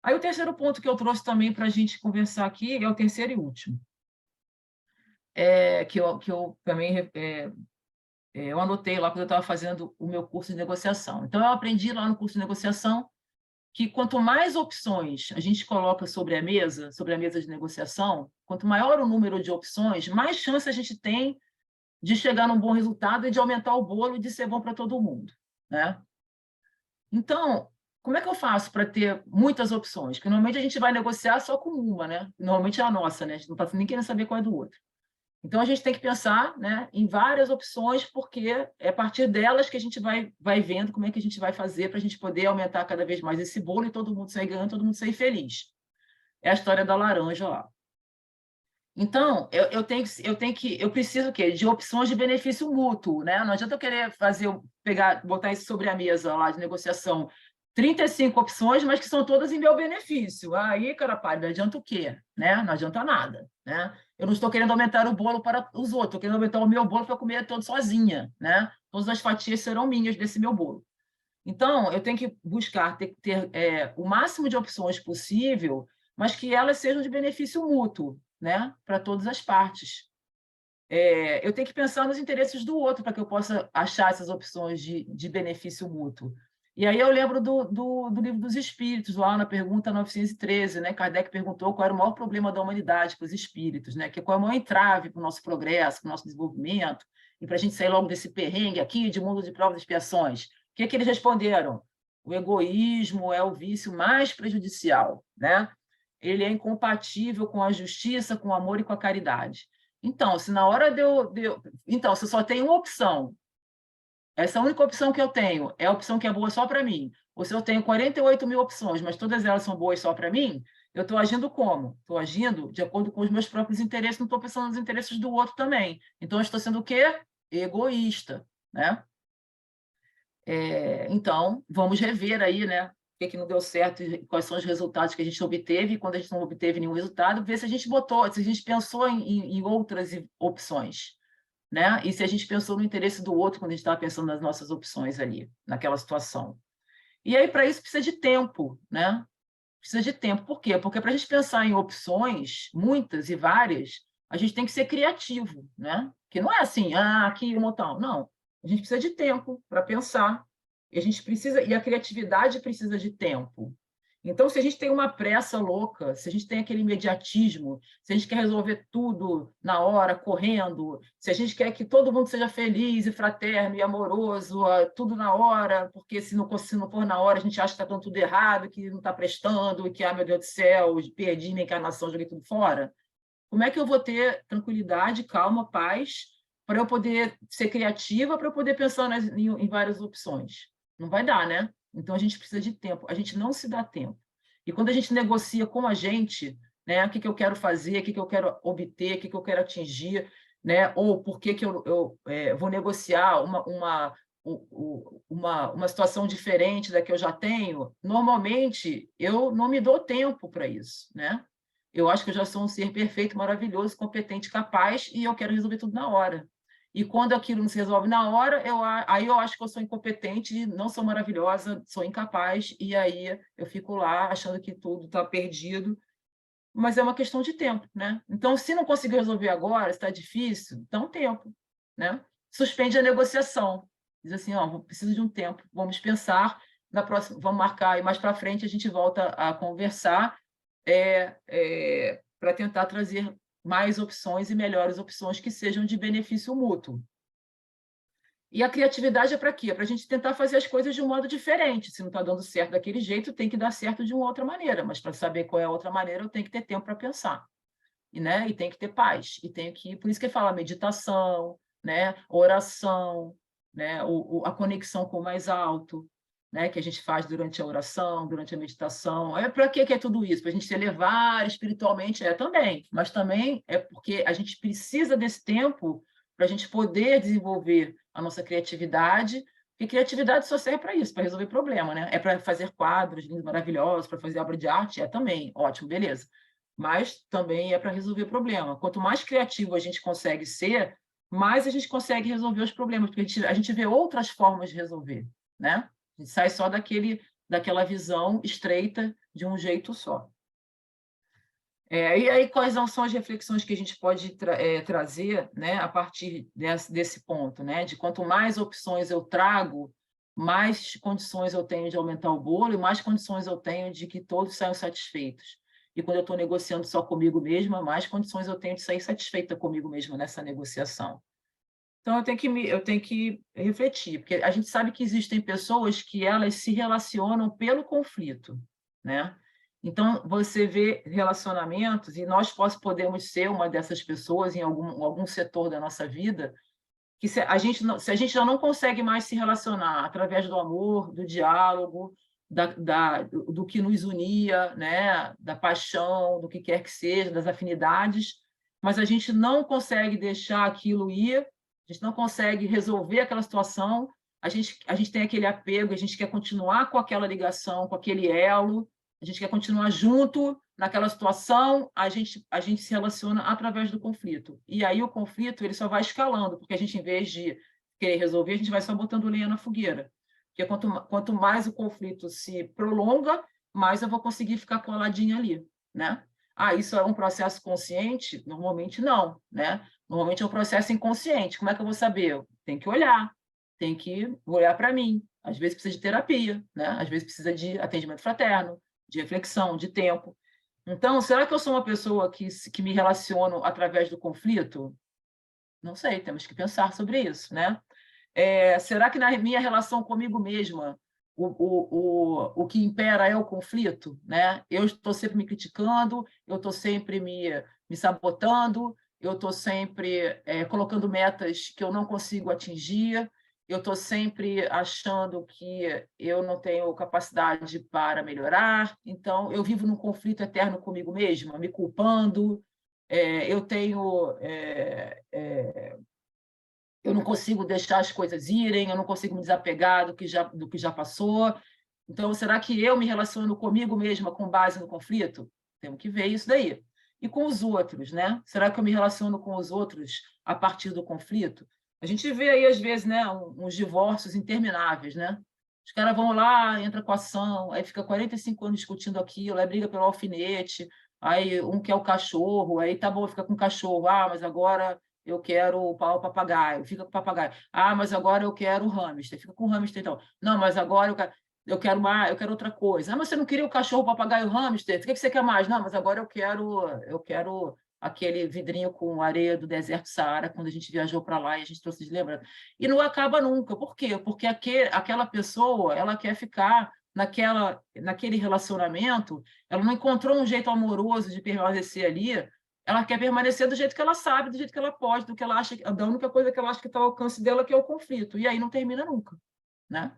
Aí o terceiro ponto que eu trouxe também para a gente conversar aqui é o terceiro e último. Que eu também eu anotei lá quando eu estava fazendo o meu curso de negociação. Então, eu aprendi lá no curso de negociação, que quanto mais opções a gente coloca sobre a mesa de negociação, quanto maior o número de opções, mais chance a gente tem de chegar num bom resultado e de aumentar o bolo e de ser bom para todo mundo, né? Então, como é que eu faço para ter muitas opções? Porque normalmente a gente vai negociar só com uma, né? Normalmente é a nossa, né? A gente não está nem querendo saber qual é do outro. Então, a gente tem que pensar, né, em várias opções, porque é a partir delas que a gente vai vendo como é que a gente vai fazer para a gente poder aumentar cada vez mais esse bolo e todo mundo sair ganhando, todo mundo sair feliz. É a história da laranja lá. Então, eu preciso o quê? De opções de benefício mútuo, né? Não adianta eu querer botar isso sobre a mesa lá de negociação, 35 opções, mas que são todas em meu benefício. Aí, cara pálida, adianta o quê? Né? Não adianta nada, né? Eu não estou querendo aumentar o bolo para os outros, estou querendo aumentar o meu bolo para comer todo sozinha, né? Todas as fatias serão minhas desse meu bolo. Então, eu tenho que buscar ter o máximo de opções possível, mas que elas sejam de benefício mútuo, né? Para todas as partes. Eu tenho que pensar nos interesses do outro para que eu possa achar essas opções de benefício mútuo. E aí eu lembro do Livro dos Espíritos, lá na pergunta 913, né? Kardec perguntou qual era o maior problema da humanidade para os espíritos, né? Qual é o maior entrave para o nosso progresso, para o nosso desenvolvimento, e para a gente sair logo desse perrengue aqui de mundo de provas e expiações. O que eles responderam? O egoísmo é o vício mais prejudicial, né? Ele é incompatível com a justiça, com o amor e com a caridade. Então, se na hora Então, se eu só tenho uma opção, essa única opção que eu tenho é a opção que é boa só para mim, ou se eu tenho 48 mil opções, mas todas elas são boas só para mim, eu estou agindo como? Estou agindo de acordo com os meus próprios interesses, não estou pensando nos interesses do outro também. Então, eu estou sendo o quê? Egoísta, né? Então, vamos rever aí, né? O que não deu certo, quais são os resultados que a gente obteve, e quando a gente não obteve nenhum resultado, ver se a gente se a gente pensou em outras opções, né? E se a gente pensou no interesse do outro quando a gente estava pensando nas nossas opções ali, naquela situação. E aí, para isso, precisa de tempo, né? Precisa de tempo. Por quê? Porque para a gente pensar em opções, muitas e várias, a gente tem que ser criativo, né? Que não é assim, aqui uma tal. Não. A gente precisa de tempo para pensar. E a criatividade precisa de tempo. Então, se a gente tem uma pressa louca, se a gente tem aquele imediatismo, se a gente quer resolver tudo na hora, correndo, se a gente quer que todo mundo seja feliz e fraterno e amoroso, tudo na hora, porque se não for na hora, a gente acha que está dando tudo errado, que não está prestando, que, meu Deus do céu, perdi minha encarnação, joguei tudo fora. Como é que eu vou ter tranquilidade, calma, paz, para eu poder ser criativa, para eu poder pensar em várias opções? Não vai dar, né? Então, a gente precisa de tempo. A gente não se dá tempo. E quando a gente negocia com a gente, né, o que eu quero fazer, o que eu quero obter, o que eu quero atingir, né, ou por que eu vou negociar uma situação diferente da que eu já tenho, normalmente, eu não me dou tempo para isso, né? Eu acho que eu já sou um ser perfeito, maravilhoso, competente, capaz, e eu quero resolver tudo na hora. E quando aquilo não se resolve na hora, aí eu acho que eu sou incompetente, não sou maravilhosa, sou incapaz, e aí eu fico lá achando que tudo está perdido, mas é uma questão de tempo, né? Então, se não conseguir resolver agora, está difícil, dá um tempo, né? Suspende a negociação. Diz assim, ó, preciso de um tempo, vamos pensar, na próxima, vamos marcar, e mais para frente a gente volta a conversar para tentar trazer mais opções e melhores opções que sejam de benefício mútuo. E a criatividade é para quê? Para a gente tentar fazer as coisas de um modo diferente. Se não está dando certo daquele jeito, tem que dar certo de uma outra maneira. Mas para saber qual é a outra maneira, eu tenho que ter tempo para pensar. E tem que ter paz. Por isso que fala meditação, né? Oração, né? A conexão com o mais alto, né? Que a gente faz durante a oração, durante a meditação. Para que é tudo isso? Para a gente se elevar espiritualmente? Também. Mas também é porque a gente precisa desse tempo para a gente poder desenvolver a nossa criatividade, porque criatividade só serve para isso, para resolver problema, né? É para fazer quadros lindos, maravilhosos, para fazer obra de arte? Também. Ótimo, beleza. Mas também é para resolver problema. Quanto mais criativo a gente consegue ser, mais a gente consegue resolver os problemas, porque a gente vê outras formas de resolver, né? A gente sai só daquela visão estreita de um jeito só. E aí, quais são as reflexões que a gente pode trazer, né, a partir desse ponto, né? De quanto mais opções eu trago, mais condições eu tenho de aumentar o bolo e mais condições eu tenho de que todos saiam satisfeitos. E quando eu estou negociando só comigo mesma, mais condições eu tenho de sair satisfeita comigo mesma nessa negociação. Então, eu tenho que refletir, porque a gente sabe que existem pessoas que elas se relacionam pelo conflito, né? Então, você vê relacionamentos, e nós podemos ser uma dessas pessoas em algum setor da nossa vida, que se a gente já não consegue mais se relacionar através do amor, do diálogo, do que nos unia, né? Da paixão, do que quer que seja, das afinidades, mas a gente não consegue deixar aquilo ir, a gente não consegue resolver aquela situação, a gente tem aquele apego, a gente quer continuar com aquela ligação, com aquele elo, a gente quer continuar junto naquela situação, a gente se relaciona através do conflito. E aí o conflito ele só vai escalando, porque a gente, em vez de querer resolver, a gente vai só botando lenha na fogueira. Porque quanto mais o conflito se prolonga, mais eu vou conseguir ficar coladinha ali, né? Isso é um processo consciente? Normalmente não, né? Normalmente é um processo inconsciente. Como é que eu vou saber? Tem que olhar para mim. Às vezes precisa de terapia, né? Às vezes precisa de atendimento fraterno, de reflexão, de tempo. Então, será que eu sou uma pessoa que me relaciono através do conflito? Não sei, temos que pensar sobre isso, né? Será que na minha relação comigo mesma o que impera é o conflito, né? Eu estou sempre me criticando, eu estou sempre me sabotando, eu estou sempre colocando metas que eu não consigo atingir, eu estou sempre achando que eu não tenho capacidade para melhorar, então eu vivo num conflito eterno comigo mesma, me culpando, eu não consigo deixar as coisas irem, eu não consigo me desapegar do que já passou. Então, será que eu me relaciono comigo mesma com base no conflito? Temos que ver isso daí. E com os outros, né? Será que eu me relaciono com os outros a partir do conflito? A gente vê aí, às vezes, né, uns divórcios intermináveis, né? Os caras vão lá, entra com ação, aí fica 45 anos discutindo aquilo, aí briga pelo alfinete, aí um quer o cachorro, aí tá bom, fica com o cachorro, mas agora eu quero o papagaio, fica com o papagaio. Mas agora eu quero o hamster, fica com o hamster, então. Não, mas agora eu quero... eu quero outra coisa. Ah, mas você não queria o cachorro, o papagaio, o hamster? O que você quer mais? Não, mas agora eu quero aquele vidrinho com areia do deserto Saara, quando a gente viajou para lá e a gente trouxe de lembrança. E não acaba nunca. Por quê? Porque aquela pessoa, ela quer ficar naquele relacionamento, ela não encontrou um jeito amoroso de permanecer ali, ela quer permanecer do jeito que ela sabe, do jeito que ela pode, do que ela acha, da única coisa que ela acha que está ao alcance dela, que é o conflito. E aí não termina nunca, né?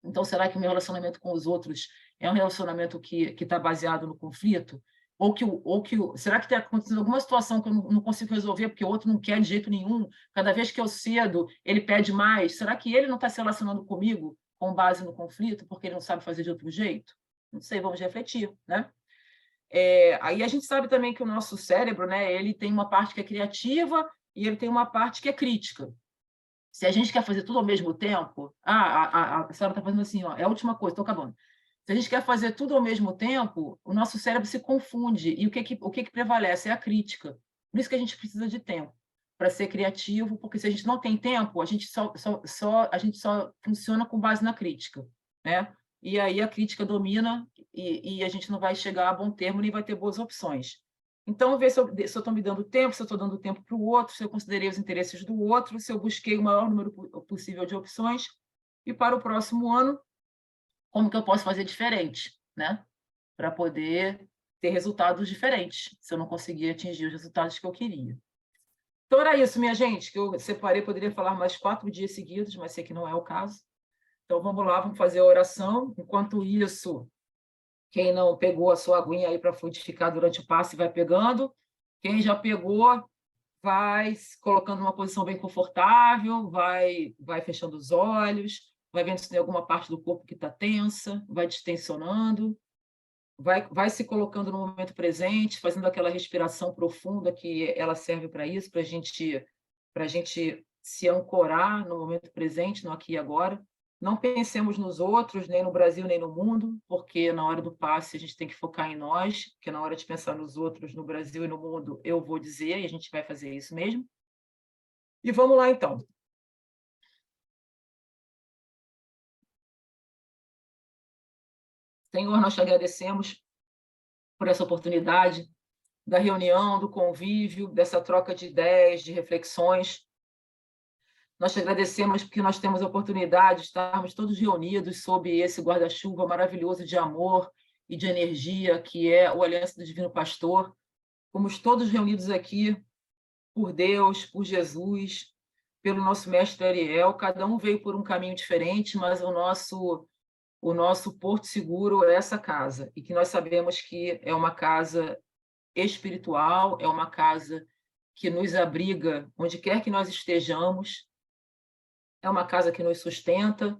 Então, será que o meu relacionamento com os outros é um relacionamento que está baseado no conflito? Será que está acontecendo alguma situação que eu não consigo resolver porque o outro não quer de jeito nenhum? Cada vez que eu cedo, ele pede mais. Será que ele não está se relacionando comigo com base no conflito porque ele não sabe fazer de outro jeito? Não sei, vamos refletir, né? Aí a gente sabe também que o nosso cérebro, né, ele tem uma parte que é criativa e ele tem uma parte que é crítica. Se a gente quer fazer tudo ao mesmo tempo, a senhora está fazendo assim, ó, é a última coisa, estou acabando. Se a gente quer fazer tudo ao mesmo tempo, o nosso cérebro se confunde. E o que prevalece? É a crítica. Por isso que a gente precisa de tempo para ser criativo, porque se a gente não tem tempo, a gente só funciona com base na crítica, né? E aí a crítica domina e a gente não vai chegar a bom termo nem vai ter boas opções. Então, ver se eu estou me dando tempo, se eu estou dando tempo para o outro, se eu considerei os interesses do outro, se eu busquei o maior número possível de opções, e para o próximo ano, como que eu posso fazer diferente, né? Para poder ter resultados diferentes, se eu não conseguir atingir os resultados que eu queria. Então, era isso, minha gente, que eu separei, poderia falar mais 4 dias seguidos, mas sei que não é o caso. Então, vamos lá, vamos fazer a oração. Enquanto isso, quem não pegou a sua aguinha aí para frutificar durante o passe, vai pegando. Quem já pegou, vai se colocando numa posição bem confortável, vai fechando os olhos, vai vendo se tem alguma parte do corpo que está tensa, vai distensionando, vai se colocando no momento presente, fazendo aquela respiração profunda que ela serve para isso, para a gente se ancorar no momento presente, no aqui e agora. Não pensemos nos outros, nem no Brasil, nem no mundo, porque na hora do passe a gente tem que focar em nós, porque na hora de pensar nos outros, no Brasil e no mundo, eu vou dizer, e a gente vai fazer isso mesmo. E vamos lá, então. Senhor, nós te agradecemos por essa oportunidade da reunião, do convívio, dessa troca de ideias, de reflexões. Nós te agradecemos porque nós temos a oportunidade de estarmos todos reunidos sob esse guarda-chuva maravilhoso de amor e de energia, que é o Aliança do Divino Pastor. Fomos todos reunidos aqui por Deus, por Jesus, pelo nosso mestre Ariel. Cada um veio por um caminho diferente, mas o nosso porto seguro é essa casa, e que nós sabemos que é uma casa espiritual, é uma casa que nos abriga onde quer que nós estejamos, é uma casa que nos sustenta,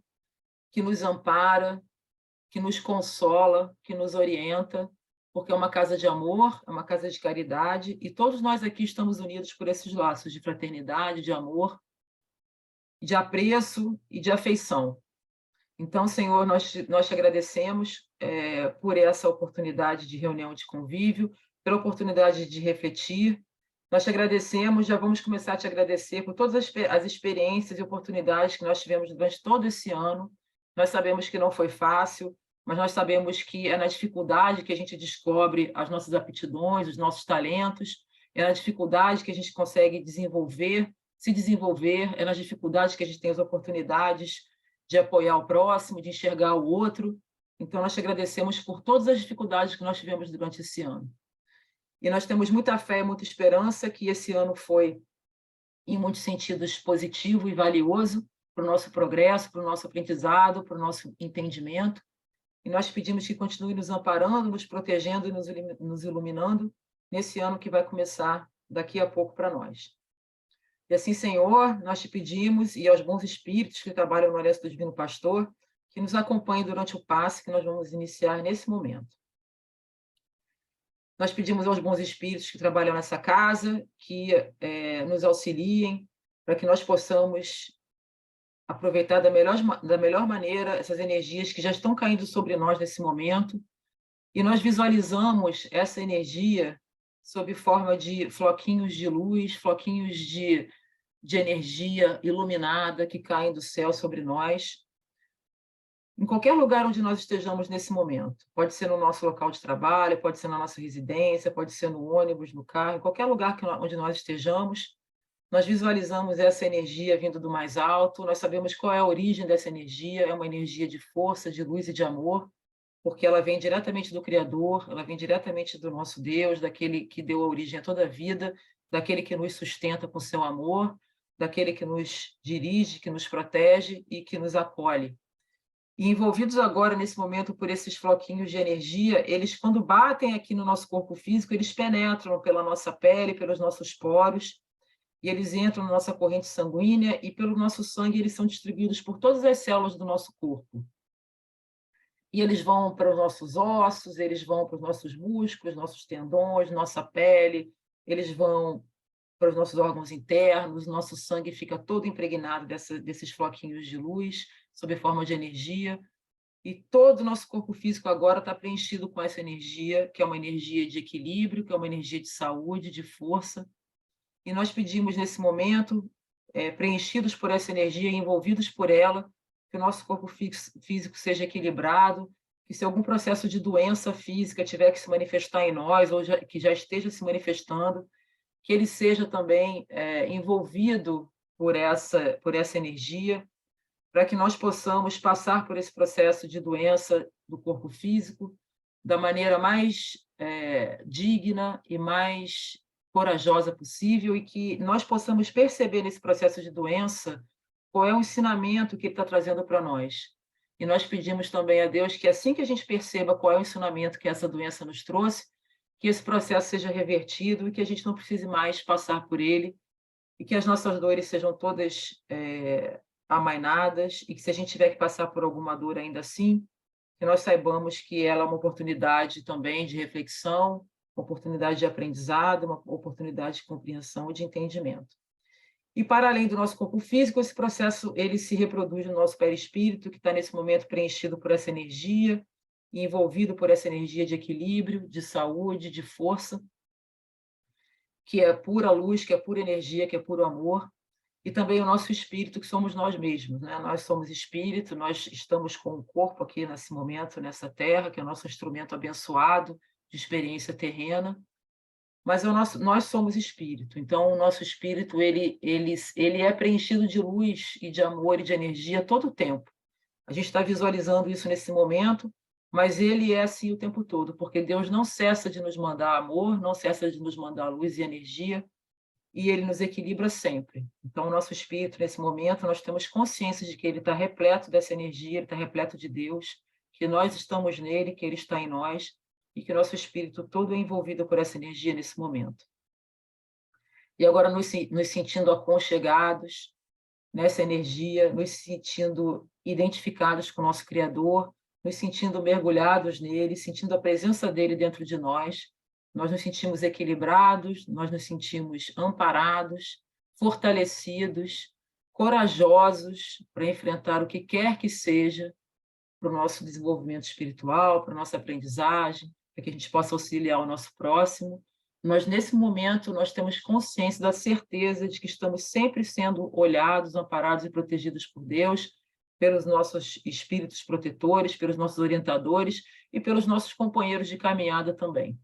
que nos ampara, que nos consola, que nos orienta, porque é uma casa de amor, é uma casa de caridade, e todos nós aqui estamos unidos por esses laços de fraternidade, de amor, de apreço e de afeição. Então, Senhor, nós te agradecemos por essa oportunidade de reunião de convívio, pela oportunidade de refletir. Nós te agradecemos, já vamos começar a te agradecer por todas as experiências e oportunidades que nós tivemos durante todo esse ano. Nós sabemos que não foi fácil, mas nós sabemos que é na dificuldade que a gente descobre as nossas aptidões, os nossos talentos, é na dificuldade que a gente consegue se desenvolver, é nas dificuldades que a gente tem as oportunidades de apoiar o próximo, de enxergar o outro. Então, nós te agradecemos por todas as dificuldades que nós tivemos durante esse ano. E nós temos muita fé e muita esperança que esse ano foi, em muitos sentidos, positivo e valioso para o nosso progresso, para o nosso aprendizado, para o nosso entendimento. E nós pedimos que continue nos amparando, nos protegendo e nos iluminando nesse ano que vai começar daqui a pouco para nós. E assim, Senhor, nós te pedimos, e aos bons espíritos que trabalham no Aliança do Divino Pastor, que nos acompanhem durante o passe que nós vamos iniciar nesse momento. Nós pedimos aos bons espíritos que trabalham nessa casa que nos auxiliem para que nós possamos aproveitar da melhor maneira essas energias que já estão caindo sobre nós nesse momento. E nós visualizamos essa energia sob forma de floquinhos de luz, floquinhos de energia iluminada que caem do céu sobre nós. em qualquer lugar onde nós estejamos nesse momento. Pode ser no nosso local de trabalho, pode ser na nossa residência, pode ser no ônibus, no carro, em qualquer lugar onde nós estejamos, nós visualizamos essa energia vindo do mais alto, nós sabemos qual é a origem dessa energia, é uma energia de força, de luz e de amor, porque ela vem diretamente do Criador, ela vem diretamente do nosso Deus, daquele que deu a origem a toda a vida, daquele que nos sustenta com seu amor, daquele que nos dirige, que nos protege e que nos acolhe. E envolvidos agora, nesse momento, por esses floquinhos de energia, eles, quando batem aqui no nosso corpo físico, eles penetram pela nossa pele, pelos nossos poros, e eles entram na nossa corrente sanguínea, e pelo nosso sangue eles são distribuídos por todas as células do nosso corpo. E eles vão para os nossos ossos, eles vão para os nossos músculos, nossos tendões, nossa pele, eles vão para os nossos órgãos internos, nosso sangue fica todo impregnado desses floquinhos de luz, sob forma de energia, e todo o nosso corpo físico agora está preenchido com essa energia, que é uma energia de equilíbrio, que é uma energia de saúde, de força. E nós pedimos nesse momento, preenchidos por essa energia, envolvidos por ela, que o nosso corpo físico seja equilibrado, que se algum processo de doença física tiver que se manifestar em nós, ou que já esteja se manifestando, que ele seja também envolvido por essa energia, para que nós possamos passar por esse processo de doença do corpo físico da maneira mais digna e mais corajosa possível, e que nós possamos perceber nesse processo de doença qual é o ensinamento que ele está trazendo para nós. E nós pedimos também a Deus que, assim que a gente perceba qual é o ensinamento que essa doença nos trouxe, que esse processo seja revertido e que a gente não precise mais passar por ele, e que as nossas dores sejam todas amainadas, e que, se a gente tiver que passar por alguma dor ainda assim, que nós saibamos que ela é uma oportunidade também de reflexão, uma oportunidade de aprendizado, uma oportunidade de compreensão e de entendimento. E, para além do nosso corpo físico, esse processo ele se reproduz no nosso perispírito, que está, nesse momento, preenchido por essa energia, e envolvido por essa energia de equilíbrio, de saúde, de força, que é pura luz, que é pura energia, que é puro amor, e também o nosso espírito, que somos nós mesmos, né? Nós somos espírito, nós estamos com o corpo aqui nesse momento, nessa terra, que é o nosso instrumento abençoado de experiência terrena, mas nós somos espírito. Então, o nosso espírito ele é preenchido de luz e de amor e de energia todo o tempo. A gente está visualizando isso nesse momento, mas ele é assim o tempo todo, porque Deus não cessa de nos mandar amor, não cessa de nos mandar luz e energia, e ele nos equilibra sempre. Então, o nosso espírito, nesse momento, nós temos consciência de que ele está repleto dessa energia, ele está repleto de Deus, que nós estamos nele, que ele está em nós, e que o nosso espírito todo é envolvido por essa energia nesse momento. E agora, nos sentindo aconchegados nessa energia, nos sentindo identificados com o nosso Criador, nos sentindo mergulhados nele, sentindo a presença dele dentro de nós, nós nos sentimos equilibrados, nós nos sentimos amparados, fortalecidos, corajosos para enfrentar o que quer que seja para o nosso desenvolvimento espiritual, para a nossa aprendizagem, para que a gente possa auxiliar o nosso próximo. Nós, nesse momento, nós temos consciência da certeza de que estamos sempre sendo olhados, amparados e protegidos por Deus, pelos nossos espíritos protetores, pelos nossos orientadores e pelos nossos companheiros de caminhada também.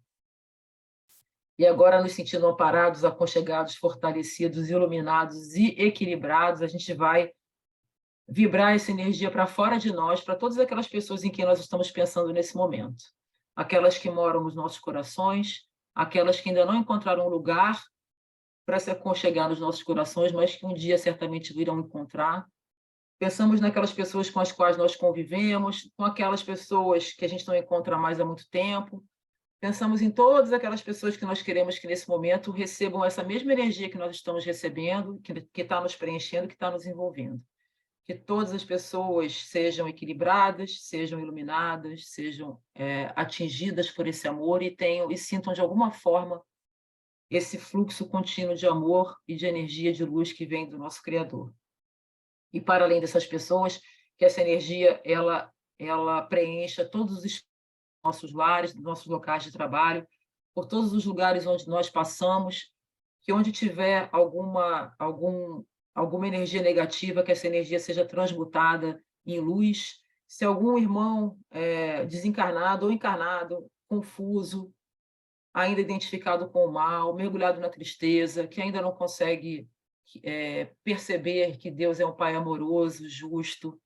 E agora, nos sentindo amparados, aconchegados, fortalecidos, iluminados e equilibrados, a gente vai vibrar essa energia para fora de nós, para todas aquelas pessoas em quem nós estamos pensando nesse momento. Aquelas que moram nos nossos corações, aquelas que ainda não encontraram um lugar para se aconchegar nos nossos corações, mas que um dia certamente virão encontrar. Pensamos naquelas pessoas com as quais nós convivemos, com aquelas pessoas que a gente não encontra mais há muito tempo. Pensamos em todas aquelas pessoas que nós queremos que, nesse momento, recebam essa mesma energia que nós estamos recebendo, que está nos preenchendo, que está nos envolvendo. Que todas as pessoas sejam equilibradas, sejam iluminadas, sejam atingidas por esse amor e sintam, de alguma forma, esse fluxo contínuo de amor e de energia, de luz que vem do nosso Criador. E, para além dessas pessoas, que essa energia ela preencha todos os nossos lares, nossos locais de trabalho, por todos os lugares onde nós passamos, que onde tiver alguma energia negativa, que essa energia seja transmutada em luz, Se algum irmão desencarnado ou encarnado, confuso, ainda identificado com o mal, mergulhado na tristeza, que ainda não consegue perceber que Deus é um Pai amoroso, justo.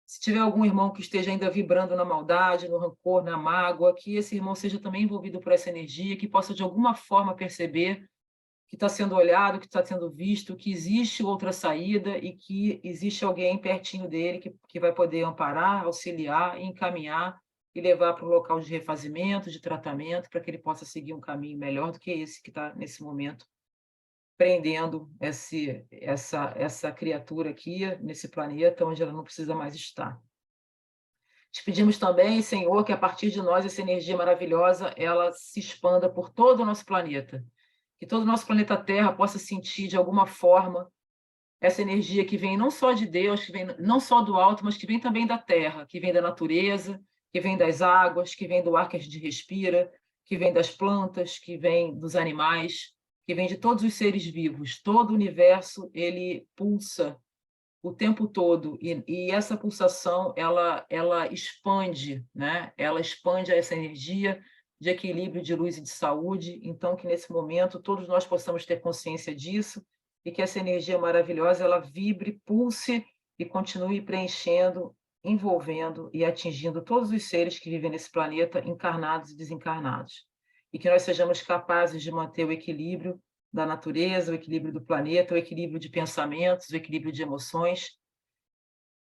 Se tiver algum irmão que esteja ainda vibrando na maldade, no rancor, na mágoa, que esse irmão seja também envolvido por essa energia, que possa de alguma forma perceber que está sendo olhado, que está sendo visto, que existe outra saída e que existe alguém pertinho dele que vai poder amparar, auxiliar, encaminhar e levar para um local de refazimento, de tratamento, para que ele possa seguir um caminho melhor do que esse que está, nesse momento, prendendo essa criatura aqui, nesse planeta, onde ela não precisa mais estar. Te pedimos também, Senhor, que a partir de nós, essa energia maravilhosa, ela se expanda por todo o nosso planeta. Que todo o nosso planeta Terra possa sentir, de alguma forma, essa energia que vem não só de Deus, que vem não só do alto, mas que vem também da Terra, que vem da natureza, que vem das águas, que vem do ar que a gente respira, que vem das plantas, que vem dos animais, que vem de todos os seres vivos. Todo o universo, ele pulsa o tempo todo, e essa pulsação, ela expande, né? Ela expande essa energia de equilíbrio, de luz e de saúde, então que nesse momento todos nós possamos ter consciência disso e que essa energia maravilhosa, ela vibre, pulse e continue preenchendo, envolvendo e atingindo todos os seres que vivem nesse planeta, encarnados e desencarnados. E que nós sejamos capazes de manter o equilíbrio da natureza, o equilíbrio do planeta, o equilíbrio de pensamentos, o equilíbrio de emoções,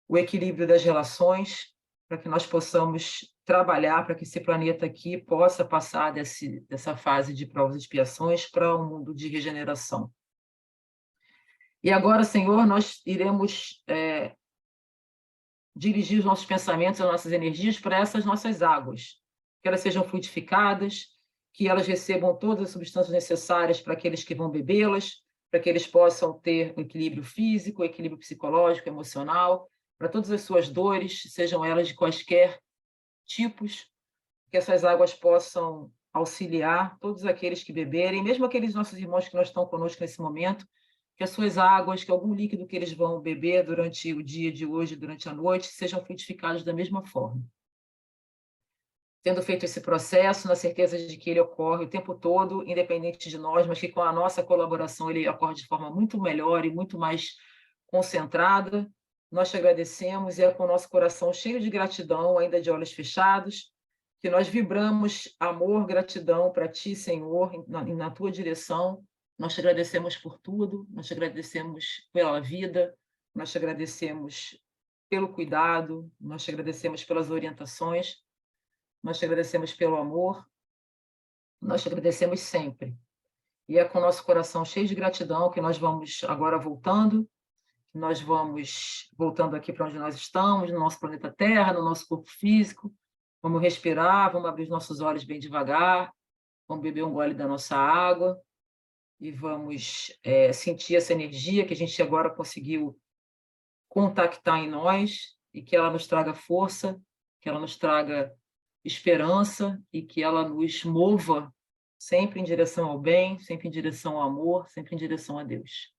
o equilíbrio das relações, para que nós possamos trabalhar para que esse planeta aqui possa passar dessa fase de provas e expiações para um mundo de regeneração. E agora, Senhor, nós iremos dirigir os nossos pensamentos, as nossas energias para essas nossas águas, que elas sejam fluidificadas, que elas recebam todas as substâncias necessárias para aqueles que vão bebê-las, para que eles possam ter um equilíbrio físico, um equilíbrio psicológico, emocional, para todas as suas dores, sejam elas de quaisquer tipos, que essas águas possam auxiliar todos aqueles que beberem, mesmo aqueles nossos irmãos que não estão conosco nesse momento, que as suas águas, que algum líquido que eles vão beber durante o dia de hoje, durante a noite, sejam fluidificados da mesma forma. Tendo feito esse processo, na certeza de que ele ocorre o tempo todo, independente de nós, mas que com a nossa colaboração ele ocorre de forma muito melhor e muito mais concentrada, nós te agradecemos e é com o nosso coração cheio de gratidão, ainda de olhos fechados, que nós vibramos amor, gratidão para ti, Senhor, na tua direção. Nós te agradecemos por tudo, nós te agradecemos pela vida, nós te agradecemos pelo cuidado, nós te agradecemos pelas orientações, nós te agradecemos pelo amor, nós te agradecemos sempre. E é com o nosso coração cheio de gratidão que nós vamos agora voltando, nós vamos voltando aqui para onde nós estamos, no nosso planeta Terra, no nosso corpo físico, vamos respirar, vamos abrir os nossos olhos bem devagar, vamos beber um gole da nossa água e vamos sentir essa energia que a gente agora conseguiu contactar em nós e que ela nos traga força, que ela nos traga esperança e que ela nos mova sempre em direção ao bem, sempre em direção ao amor, sempre em direção a Deus.